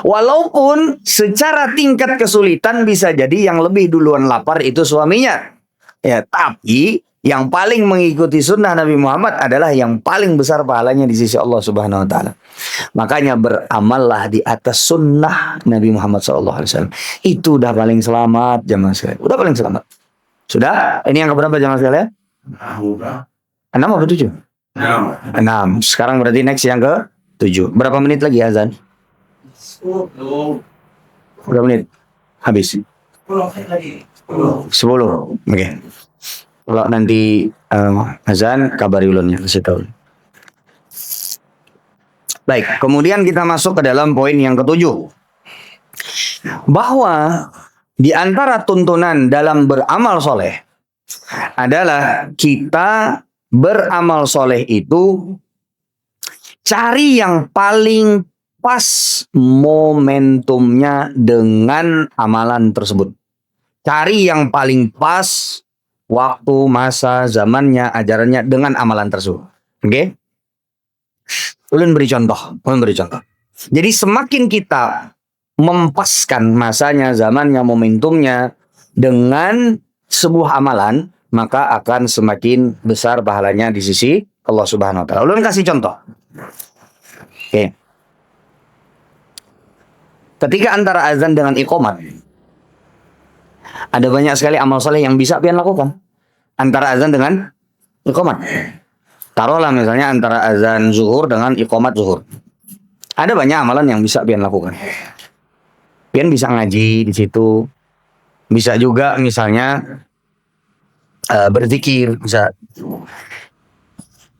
Walaupun secara tingkat kesulitan bisa jadi yang lebih duluan lapar itu suaminya. Ya, tapi yang paling mengikuti sunnah Nabi Muhammad adalah yang paling besar pahalanya di sisi Allah Subhanahu Wa Taala. Makanya beramallah di atas sunnah Nabi Muhammad SAW. Itu udah paling selamat jamaah sekalian. Udah paling selamat. Sudah? Ini yang keberapa jamaah sekalian? 6 atau 7? 6. Sekarang berarti next yang ke 7. Berapa menit lagi azan? 10. Berapa menit? Habis. 10. Oke. Kalau nanti azan kabari ulun ya, kasih tahu. Baik, kemudian kita masuk ke dalam poin yang ke-7. Bahwa di antara tuntunan dalam beramal soleh adalah kita beramal soleh itu cari yang paling pas momentumnya dengan amalan tersebut. Cari yang paling pas waktu, masa, zamannya, ajarannya dengan amalan tersebut. Oke? Ulun beri contoh. Jadi semakin kita mempaskan masanya, zamannya, momentumnya dengan sebuah amalan, maka akan semakin besar pahalanya di sisi Allah Subhanahu Wa Taala. Ulun kasih contoh. Oke. Ketika antara azan dengan iqamat, ada banyak sekali amal soleh yang bisa pian lakukan antara azan dengan iqamat. Taruhlah misalnya antara azan zuhur dengan iqamat zuhur. Ada banyak amalan yang bisa pian lakukan. Pian bisa ngaji di situ. Bisa juga misalnya berzikir, bisa.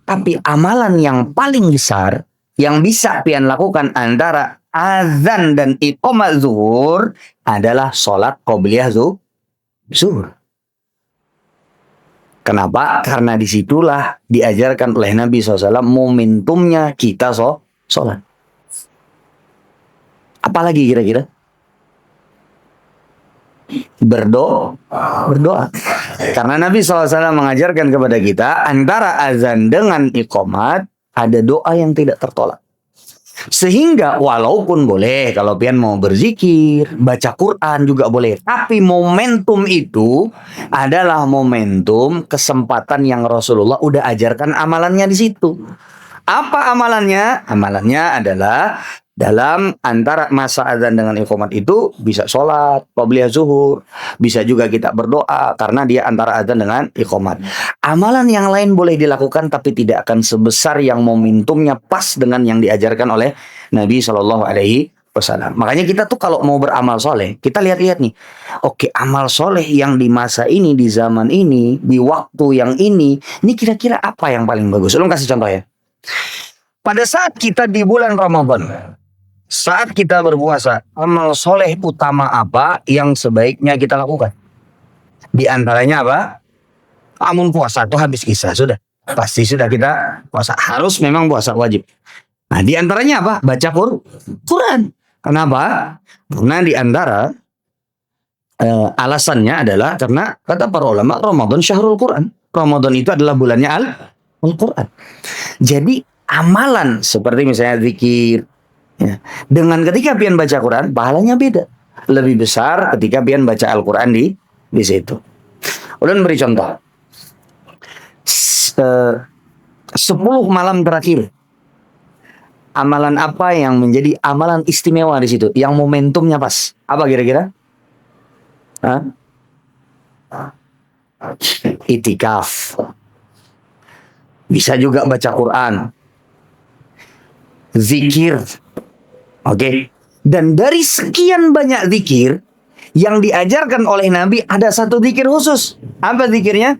Tapi amalan yang paling besar yang bisa pian lakukan antara azan dan iqamat zuhur adalah sholat qobliyah zuhur. Kenapa? Karena disitulah diajarkan oleh Nabi SAW momentumnya kita sholat. Apalagi kira-kira? Berdoa. Karena Nabi SAW mengajarkan kepada kita antara azan dengan iqamat ada doa yang tidak tertolak. Sehingga walaupun boleh kalau pian mau berzikir, baca Quran juga boleh. Tapi momentum itu adalah momentum kesempatan yang Rasulullah udah ajarkan amalannya di situ. Apa amalannya? Amalannya adalah dalam antara masa azan dengan iqamat itu bisa sholat, qobliyah zuhur, bisa juga kita berdoa karena dia antara azan dengan iqamat. Amalan yang lain boleh dilakukan tapi tidak akan sebesar yang momentumnya pas dengan yang diajarkan oleh Nabi Shallallahu Alaihi Wasallam. Makanya kita tuh kalau mau beramal soleh, kita lihat-lihat nih. Oke, amal soleh yang di masa ini, di zaman ini, di waktu yang ini kira-kira apa yang paling bagus? Lu kasih contoh ya. Pada saat kita di bulan Ramadan, saat kita berpuasa, amal soleh utama apa yang sebaiknya kita lakukan? Di antaranya apa? Amun puasa tuh habis isya sudah. Pasti sudah kita puasa. Harus memang puasa wajib. Nah di antaranya apa? Baca Quran. Kenapa? Karena di antara alasannya adalah karena kata para ulama Ramadan syahrul Quran. Ramadan itu adalah bulannya Al-Quran. Jadi amalan seperti misalnya zikir, ya, dengan ketika pian baca Quran, pahalanya beda. Lebih besar ketika pian baca Al-Quran di situ. Ulun beri contoh. 10 malam terakhir. Amalan apa yang menjadi amalan istimewa di situ? Yang momentumnya pas. Apa kira-kira? Itikaf. Bisa juga baca Quran. Zikir. Oke. Dan dari sekian banyak zikir yang diajarkan oleh Nabi ada satu zikir khusus. Apa zikirnya?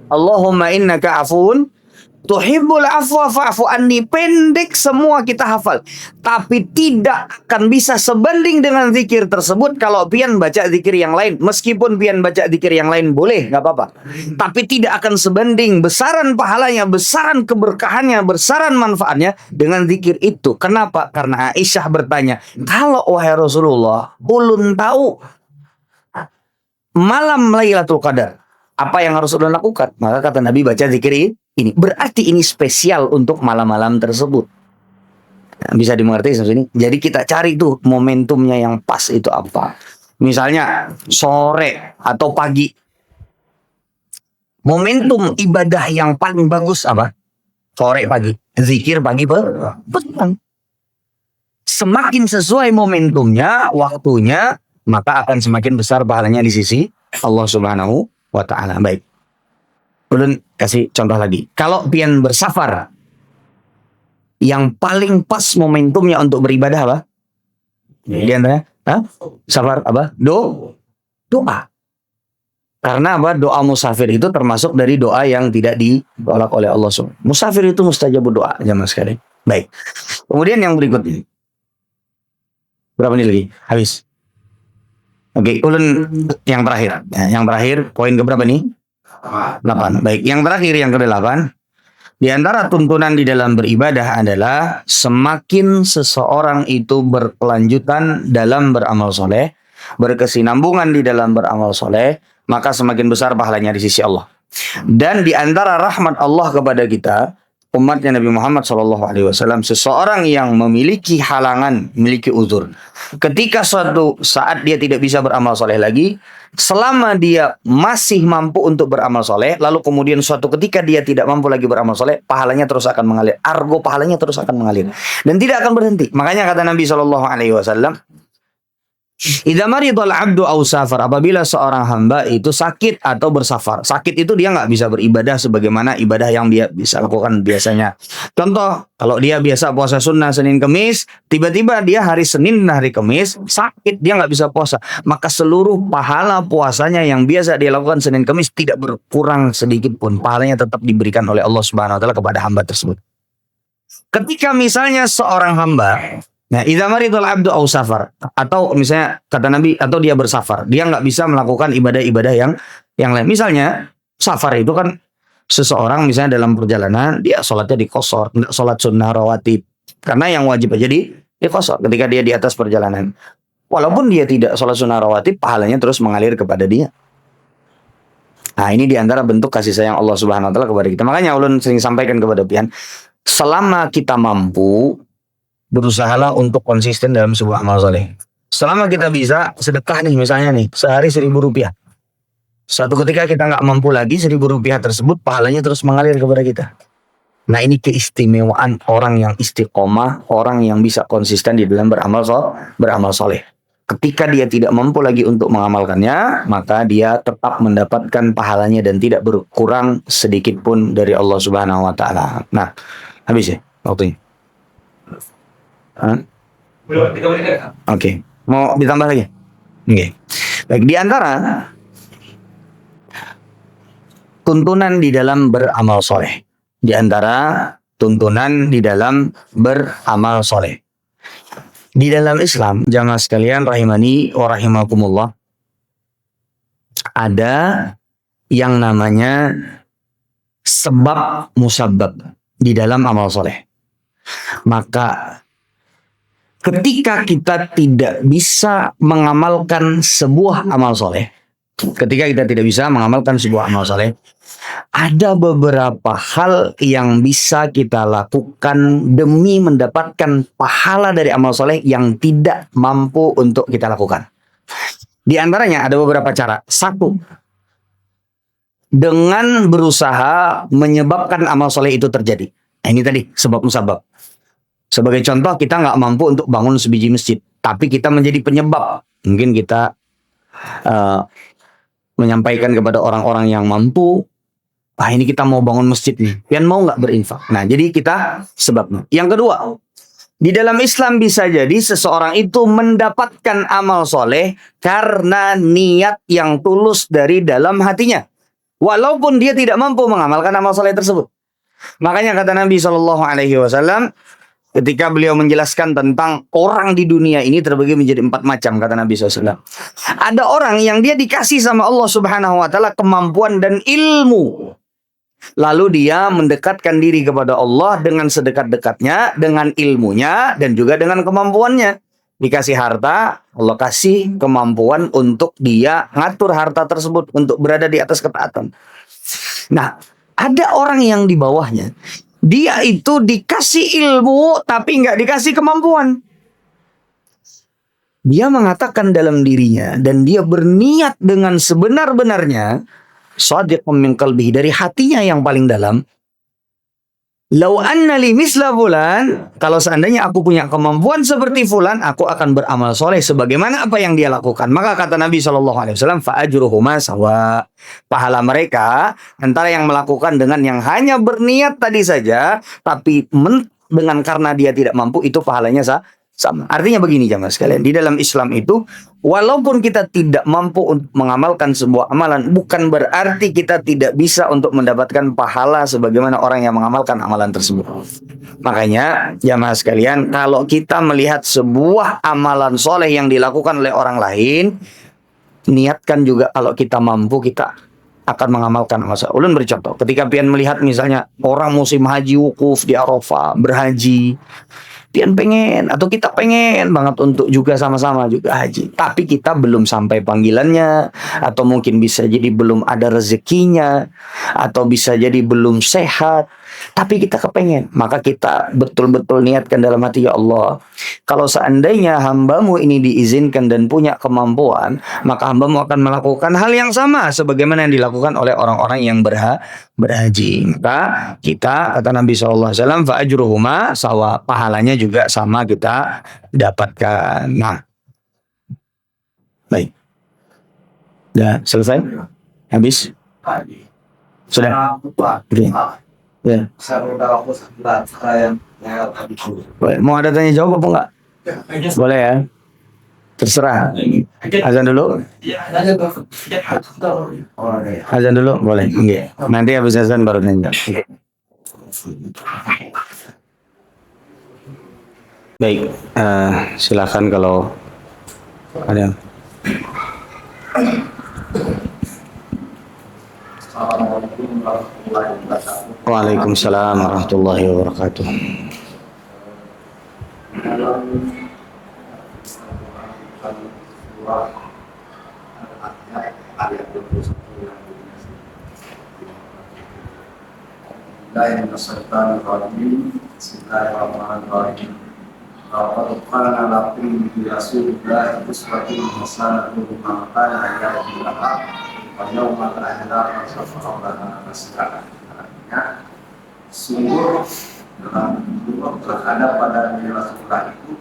Allahumma innaka afun tuhibbul afwa fa'fu anni. Pendek semua kita hafal. Tapi tidak akan bisa sebanding dengan zikir tersebut kalau pian baca zikir yang lain. Meskipun pian baca zikir yang lain boleh, nggak apa-apa. Tapi tidak akan sebanding besaran pahalanya, besaran keberkahannya, besaran manfaatnya dengan zikir itu. Kenapa? Karena Aisyah bertanya, kalau wahai Rasulullah, ulun tahu malam Lailatul Qadar, apa yang harus ulun lakukan? Maka kata Nabi baca zikir ini. Berarti ini spesial untuk malam-malam tersebut. Nah, bisa dimengerti seperti ini. Jadi kita cari tuh momentumnya yang pas itu apa. Misalnya sore atau pagi. Momentum ibadah yang paling bagus apa? Sore pagi. Zikir pagi petang. Semakin sesuai momentumnya, waktunya, maka akan semakin besar pahalanya di sisi Allah Subhanahu wa Ta'ala. Baik. Ulun kasih contoh lagi. Kalau pian bersafar, yang paling pas momentumnya untuk beribadah apa? Di antaranya, safar apa? Doa. Karena apa? Doa musafir itu termasuk dari doa yang tidak ditolak oleh Allah SWT. Musafir itu mustajabud doa, jamaah sekalian. Baik. Kemudian yang berikutnya. Berapa nih lagi? Habis. Oke, ulun yang terakhir. Yang terakhir, poin keberapa nih? 8. Baik, yang terakhir yang ke-8. Di antara tuntunan di dalam beribadah adalah semakin seseorang itu berkelanjutan dalam beramal soleh, berkesinambungan di dalam beramal soleh, maka semakin besar pahalanya di sisi Allah. Dan di antara rahmat Allah kepada kita, umatnya Nabi Muhammad SAW, seseorang yang memiliki halangan, memiliki uzur. Ketika suatu saat dia tidak bisa beramal soleh lagi, selama dia masih mampu untuk beramal soleh, lalu kemudian suatu ketika dia tidak mampu lagi beramal soleh, pahalanya terus akan mengalir. Argo pahalanya terus akan mengalir. Dan tidak akan berhenti. Makanya kata Nabi SAW, idza maridal abdu aw safar, apabila seorang hamba itu sakit atau bersafar. Sakit itu dia nggak bisa beribadah sebagaimana ibadah yang dia bisa lakukan biasanya. Contoh, kalau dia biasa puasa sunnah Senin Kemis, tiba-tiba dia hari Senin dan hari Kemis sakit, dia nggak bisa puasa. Maka seluruh pahala puasanya yang biasa dia lakukan Senin Kemis tidak berkurang sedikit pun. Pahalanya tetap diberikan oleh Allah Subhanahu wa Ta'ala kepada hamba tersebut. Ketika misalnya seorang hamba, nah, idza maridul abdu aw safar, atau misalnya kata Nabi, atau dia bersafar, dia nggak bisa melakukan ibadah-ibadah yang lain. Misalnya safar itu kan seseorang misalnya dalam perjalanan dia sholatnya dikosor, nggak sholat sunnah rawatib, karena yang wajib aja dikosor ketika dia di atas perjalanan. Walaupun dia tidak sholat sunnah rawatib, pahalanya terus mengalir kepada dia. Nah, ini diantara bentuk kasih sayang Allah Subhanahu wa Ta'ala kepada kita. Makanya ulun sering sampaikan kepada pian, selama kita mampu, berusahalah untuk konsisten dalam sebuah amal soleh. Selama kita bisa sedekah nih misalnya nih, sehari 1.000 rupiah. Suatu ketika kita nggak mampu lagi, 1.000 rupiah tersebut pahalanya terus mengalir kepada kita. Nah ini keistimewaan orang yang istiqomah, orang yang bisa konsisten di dalam beramal soleh. Ketika dia tidak mampu lagi untuk mengamalkannya, maka dia tetap mendapatkan pahalanya dan tidak berkurang sedikit pun dari Allah Subhanahu wa taala. Nah, habis ya waktunya. Hah? Oke. Mau ditambah lagi? Oke. Baik, di antara tuntunan di dalam beramal soleh. Di antara tuntunan di dalam beramal soleh. Di dalam Islam, jamaah sekalian rahimani wa rahimakumullah, ada yang namanya sebab musabab di dalam amal soleh. Maka ketika kita tidak bisa mengamalkan sebuah amal soleh, ada beberapa hal yang bisa kita lakukan demi mendapatkan pahala dari amal soleh yang tidak mampu untuk kita lakukan. Di antaranya ada beberapa cara. Satu, dengan berusaha menyebabkan amal soleh itu terjadi. Nah, ini tadi sebab musabab. Sebagai contoh, kita nggak mampu untuk bangun sebiji masjid, tapi kita menjadi penyebab. Mungkin kita menyampaikan kepada orang-orang yang mampu, ini kita mau bangun masjid nih, pian mau nggak berinfak? Nah, jadi kita sebabnya. Yang kedua, di dalam Islam bisa jadi seseorang itu mendapatkan amal soleh karena niat yang tulus dari dalam hatinya, walaupun dia tidak mampu mengamalkan amal soleh tersebut. Makanya kata Nabi SAW, ketika beliau menjelaskan tentang orang di dunia ini terbagi menjadi 4 macam, kata Nabi SAW. Ada orang yang dia dikasih sama Allah Subhanahu Wa Taala kemampuan dan ilmu, lalu dia mendekatkan diri kepada Allah dengan sedekat-dekatnya, dengan ilmunya dan juga dengan kemampuannya. Dikasih harta, Allah kasih kemampuan untuk dia ngatur harta tersebut untuk berada di atas ketaatan. Nah, ada orang yang di bawahnya, dia itu dikasih ilmu tapi nggak dikasih kemampuan. Dia mengatakan dalam dirinya dan dia berniat dengan sebenar-benarnya, shadiqun min qalbihi, dari hatinya yang paling dalam, lau anna li misla fulan, kalau seandainya aku punya kemampuan seperti fulan, aku akan beramal soleh sebagaimana apa yang dia lakukan. Maka kata Nabi SAW, fa ajruhuma sawa, pahala mereka antara yang melakukan dengan yang hanya berniat tadi saja, tapi dengan karena dia tidak mampu, itu pahalanya sama. Artinya begini jamaah sekalian, di dalam Islam itu walaupun kita tidak mampu untuk mengamalkan sebuah amalan, bukan berarti kita tidak bisa untuk mendapatkan pahala sebagaimana orang yang mengamalkan amalan tersebut. Makanya jamaah sekalian, kalau kita melihat sebuah amalan soleh yang dilakukan oleh orang lain, niatkan juga kalau kita mampu, kita akan mengamalkan amal soleh. Ulun bercontoh, ketika pian melihat misalnya orang musim haji wukuf di Arafah berhaji, pian pengen atau kita pengen banget untuk juga sama-sama juga haji, tapi kita belum sampai panggilannya, atau mungkin bisa jadi belum ada rezekinya, atau bisa jadi belum sehat, tapi kita kepengen. Maka kita betul-betul niatkan dalam hati, ya Allah, kalau seandainya hambamu ini diizinkan dan punya kemampuan, maka hambamu akan melakukan hal yang sama sebagaimana yang dilakukan oleh orang-orang yang berhaji. Maka kita, kata Nabi SAW, fa ajruhuma sawa, pahalanya juga sama kita dapatkan. Nah, baik, sudah selesai, habis, sudah, oke. Ya. Mau ada tanya jawab apa enggak? Boleh ya, terserah. Azan dulu. Azan dulu boleh. Nggih. Nanti habis azan baru nanya. Baik, silakan kalau ada. Waalaikumsalam warahmatullahi wabarakatuh. Bismillahirrahmanirrahim. Bismillahirrahmanirrahim. Qala lakum bi Rasulillah uswatun hasanatun liman kana yarjullaha wal yawmal akhir wa sallallahu artinya sungguh dalam terhadap pada Nabi Rasulullah itu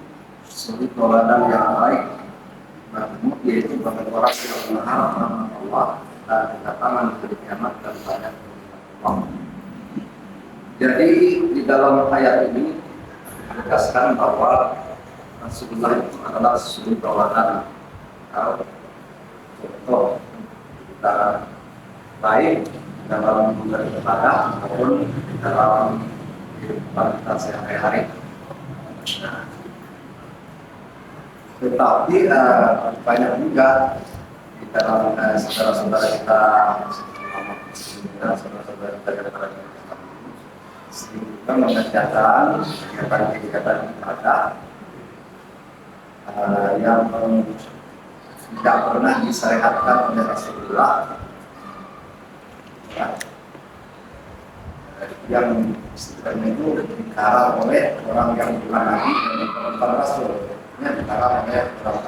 suri toladan yang baik bagimu, yaitu bagi orang yang berharap rahmat Allah dan kedatangan hari kiamat dan banyak Allah. Jadi di dalam ayat ini menegaskan bahwa Rasulullah itu adalah suri toladan atau contoh kita baik dalam beribadah maupun dalam kehidupan kita sehari-hari. Tetapi banyak juga di dalam saudara-saudara kita, saudara-saudara kita sehingga mengerjakan kegiatan ibadah yang tidak pernah disyariatkan oleh Rasulullah, yang istilahnya itu dikarang oleh orang yang bukan nabi dan bukan rasul, dikarang oleh orang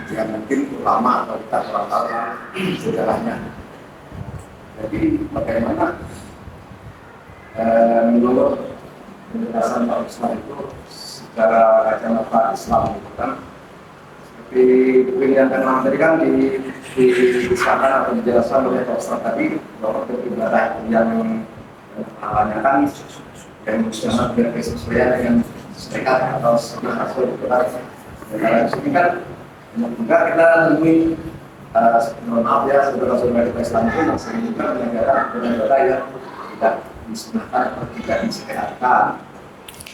yang mungkin ulama atau kita kurang tahu sejarahnya. Jadi bagaimana menurut penjelasan Pak Islam itu secara kacamata Islam itu kan seperti pilihan yang tadi kan disahkan atau dijelaskan oleh Pak Ustaz tadi bahwa ibadah yang awalnya kan yang musyawarah berkesesuaian dengan syariat atau sunnah Rasul kita. Dalam sini kan juga kita temui maaf ya saudara-saudara kita Islam itu masih juga negara yang tidak disunahkan atau tidak disyariatkan.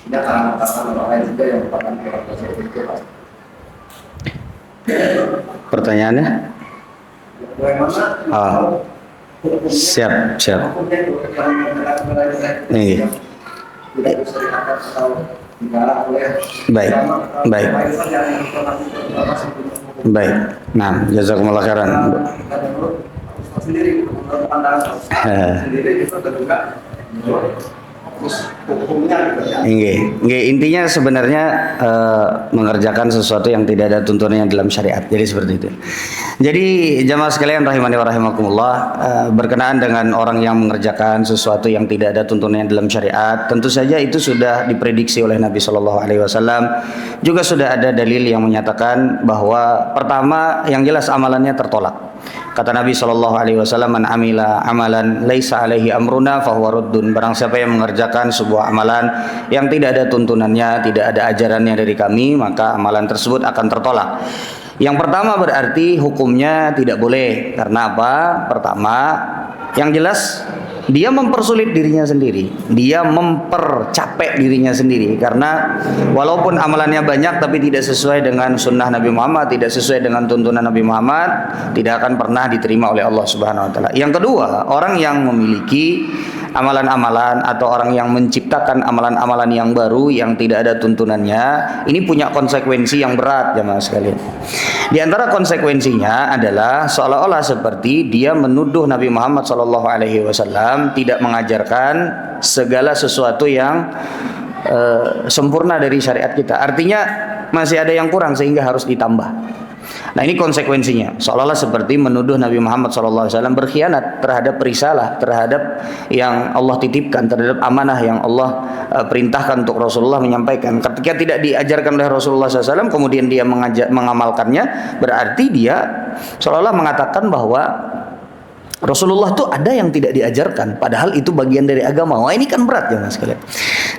Tidak karena orang lain juga yang merupakan kewajiban itu. Pertanyaannya? Siap. Ini. Baik. Nah, jazakumullah khairan. Sendiri menurut pandangan sendiri itu juga hukumnya intinya sebenarnya mengerjakan sesuatu yang tidak ada tuntunannya dalam syariat. Jadi seperti itu. Jadi jamaah sekalian rahimani wa rahimakumullah, berkenaan dengan orang yang mengerjakan sesuatu yang tidak ada tuntunannya dalam syariat, tentu saja itu sudah diprediksi oleh Nabi Shallallahu Alaihi Wasallam. Juga sudah ada dalil yang menyatakan bahwa pertama yang jelas amalannya tertolak. Kata Nabi Shallallahu Alaihi Wasallam, "Man amila amalan laisa alaihi amruna fahuwa raddun." Barang siapa yang mengerjakan sebuah amalan yang tidak ada tuntunannya, tidak ada ajarannya dari kami, maka amalan tersebut akan tertolak. Yang pertama berarti hukumnya tidak boleh. Karena apa? Pertama, yang jelas dia mempersulit dirinya sendiri, dia mempercapek dirinya sendiri, karena walaupun amalannya banyak tapi tidak sesuai dengan sunnah Nabi Muhammad, tidak sesuai dengan tuntunan Nabi Muhammad, tidak akan pernah diterima oleh Allah Subhanahu Wa Taala. Yang kedua, orang yang memiliki amalan-amalan atau orang yang menciptakan amalan-amalan yang baru yang tidak ada tuntunannya, ini punya konsekuensi yang berat jemaah sekalian. Di antara konsekuensinya adalah seolah-olah seperti dia menuduh Nabi Muhammad SAW tidak mengajarkan segala sesuatu yang sempurna dari syariat kita. Artinya masih ada yang kurang sehingga harus ditambah. Nah, ini konsekuensinya. Seolah-olah seperti menuduh Nabi Muhammad SAW berkhianat terhadap risalah, terhadap yang Allah titipkan, terhadap amanah yang Allah perintahkan untuk Rasulullah menyampaikan. Ketika tidak diajarkan oleh Rasulullah SAW, kemudian dia mengamalkannya, berarti dia seolah-olah mengatakan bahwa Rasulullah tuh ada yang tidak diajarkan, padahal itu bagian dari agama. Wah, ini kan berat ya mas sekalian.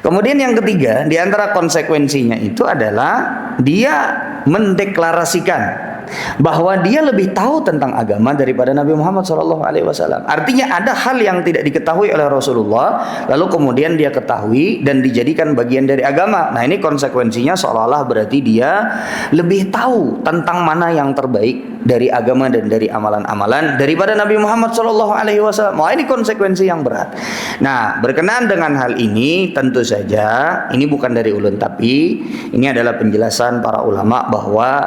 Kemudian yang ketiga, di antara konsekuensinya itu adalah dia mendeklarasikan bahwa dia lebih tahu tentang agama daripada Nabi Muhammad SAW. Artinya ada hal yang tidak diketahui oleh Rasulullah, lalu kemudian dia ketahui dan dijadikan bagian dari agama. Nah, ini konsekuensinya seolah-olah berarti dia lebih tahu tentang mana yang terbaik, dari agama dan dari amalan-amalan daripada Nabi Muhammad SAW. Wah, ini konsekuensi yang berat. Nah, berkenaan dengan hal ini, tentu saja ini bukan dari ulun, tapi ini adalah penjelasan para ulama bahwa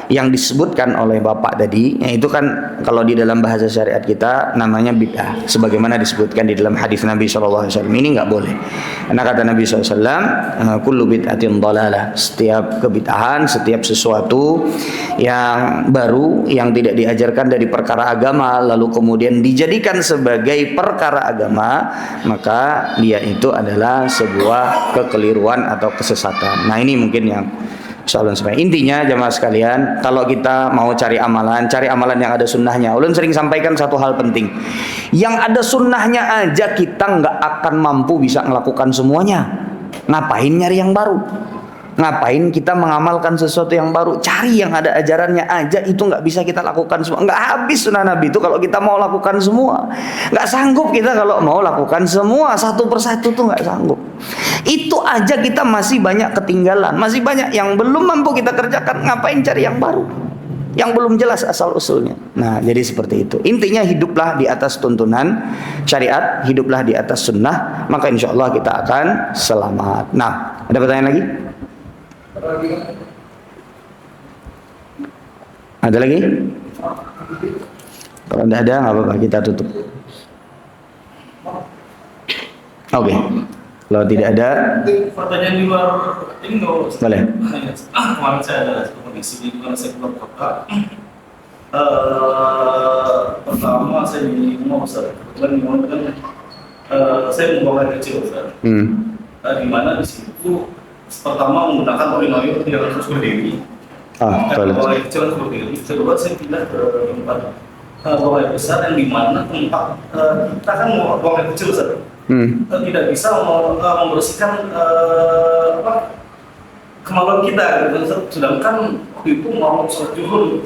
yang disebutkan oleh Bapak tadi, yaitu kan kalau di dalam bahasa syariat kita namanya bid'ah, sebagaimana disebutkan di dalam hadis Nabi SAW. Ini nggak boleh. Karena kata Nabi SAW, kullu bid'atin dhalalah, setiap kebid'ahan, setiap sesuatu yang baru, yang tidak diajarkan dari perkara agama, lalu kemudian dijadikan sebagai perkara agama, maka dia itu adalah sebuah kekeliruan atau kesesatan. Nah, ini mungkin yang intinya jamaah sekalian, kalau kita mau cari amalan yang ada sunnahnya. Ulun sering sampaikan satu hal penting, yang ada sunnahnya aja kita nggak akan mampu bisa melakukan semuanya. Ngapain nyari yang baru? Ngapain kita mengamalkan sesuatu yang baru? Cari yang ada ajarannya aja itu nggak bisa kita lakukan semua. Nggak habis sunnah Nabi itu kalau kita mau lakukan semua. Nggak sanggup kita kalau mau lakukan semua satu persatu tuh nggak sanggup. Itu aja kita masih banyak ketinggalan, masih banyak yang belum mampu kita kerjakan. Ngapain cari yang baru? Yang belum jelas asal usulnya. Nah, jadi seperti itu. Intinya hiduplah di atas tuntunan syariat, hiduplah di atas sunnah, maka insya Allah kita akan selamat. Nah, ada pertanyaan lagi? Ada lagi? Kalau tidak ada, nggak apa-apa, kita tutup. Oke. Kalau tidak ada, pertanyaan di luar ini nggak boleh. Kemarin saya ada kondisi di mana saya keluar kota. Pertama saya di rumah besar, kebetulan di rumah kan saya membuang air kecil besar. Di mana di situ pertama menggunakan toilet tidak harus berdiri. Kalau air kecil harus berdiri. Kedua saya pindah ke tempat buang air besar yang di mana tempat kita kan mau buang air kecil besar. Tidak bisa membersihkan kemaluan kita, sedangkan waktu itu mau sholat zuhur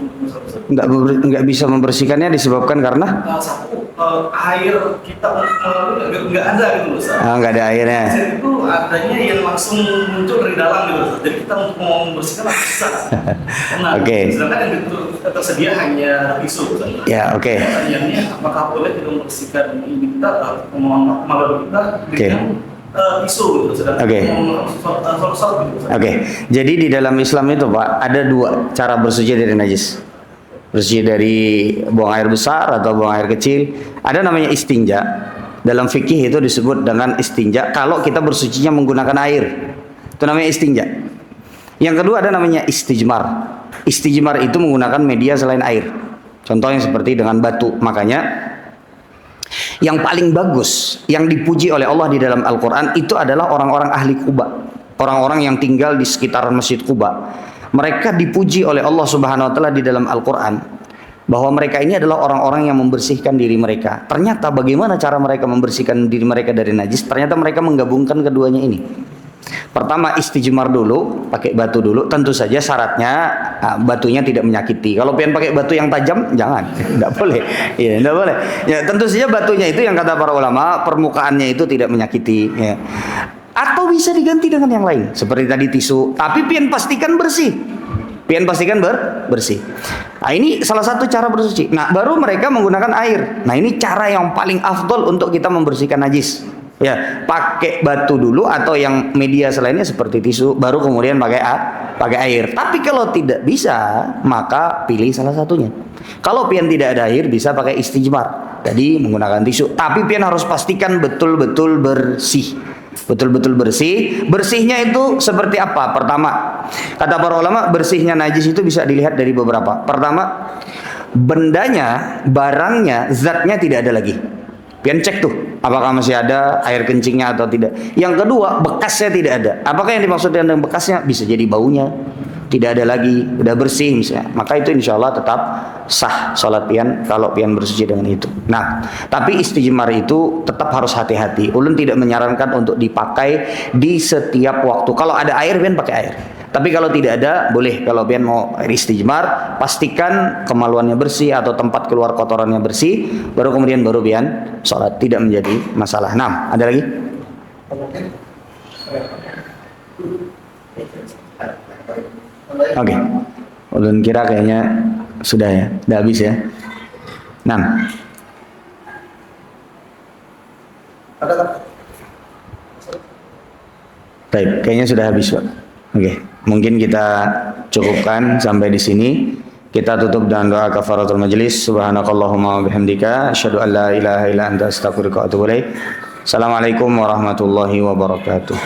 nggak bisa membersihkannya disebabkan karena satu air kita nggak ada gitu loh. Nggak ada airnya. Itu adanya yang langsung muncul dari dalam gitu loh. Jadi kita untuk mau membersihkan harus susah. Nah, sedangkan yang tersedia hanya tisu. Ya, oke. Pertanyaannya, apakah boleh tidak membersihkan ini kita kemaluan kita dengan tisu gitu, sedangkan Oke. Jadi di dalam Islam itu Pak ada dua cara bersuci dari najis. Bersuci dari buang air besar atau buang air kecil. Ada namanya istinja. Dalam fikih itu disebut dengan istinja kalau kita bersucinya menggunakan air. Itu namanya istinja. Yang kedua ada namanya istijmar. Istijmar itu menggunakan media selain air. Contohnya seperti dengan batu. Makanya yang paling bagus, yang dipuji oleh Allah di dalam Al-Quran itu adalah orang-orang ahli Quba, orang-orang yang tinggal di sekitaran Masjid Quba. Mereka dipuji oleh Allah Subhanahu Wa Taala di dalam Al-Quran bahwa mereka ini adalah orang-orang yang membersihkan diri mereka. Ternyata bagaimana cara mereka membersihkan diri mereka dari najis? Ternyata mereka menggabungkan keduanya ini. Pertama istijmar dulu, pakai batu dulu. Tentu saja syaratnya batunya tidak menyakiti. Kalau pengen pakai batu yang tajam, jangan, tidak boleh. Ya, tidak boleh. Ya, tentu saja batunya itu yang kata para ulama permukaannya itu tidak menyakiti. Ya. Atau bisa diganti dengan yang lain, seperti tadi tisu. Tapi pian pastikan bersih. Pian pastikan bersih. Nah, ini salah satu cara bersuci. Nah, baru mereka menggunakan air. Nah, ini cara yang paling afdol untuk kita membersihkan najis. Ya, pakai batu dulu atau yang media selainnya seperti tisu, baru kemudian pakai air. Tapi kalau tidak bisa, maka pilih salah satunya. Kalau pian tidak ada air, bisa pakai istijmar. Tadi menggunakan tisu. Tapi pian harus pastikan betul-betul bersih. Betul-betul bersih. Bersihnya itu seperti apa? Pertama, kata para ulama, bersihnya najis itu bisa dilihat dari beberapa. Pertama, bendanya, barangnya, zatnya tidak ada lagi. Pian cek tuh, apakah masih ada air kencingnya atau tidak. Yang kedua, bekasnya tidak ada. Apakah yang dimaksud dengan bekasnya? Bisa jadi baunya tidak ada lagi, udah bersih misalnya. Maka itu insya Allah tetap sah sholat pian kalau pian bersuci dengan itu. Nah, tapi istijmar itu tetap harus hati-hati. Ulun tidak menyarankan untuk dipakai di setiap waktu. Kalau ada air, pian pakai air. Tapi kalau tidak ada, boleh. Kalau pian mau istijmar, pastikan kemaluannya bersih atau tempat keluar kotorannya bersih, baru kemudian pian sholat, tidak menjadi masalah. Nah, ada lagi? Oke. Ulun kira kayaknya Sudah ya, udah habis ya. 6. Baik, kayaknya sudah habis, Pak. Oke, mungkin kita cukupkan sampai di sini. Kita tutup dengan doa kafaratul majelis. Subhanakallahumma wa bihamdika asyhadu an la ilaha illa anta astaghfiruka wa atubu ilaik. Assalamualaikum warahmatullahi wabarakatuh.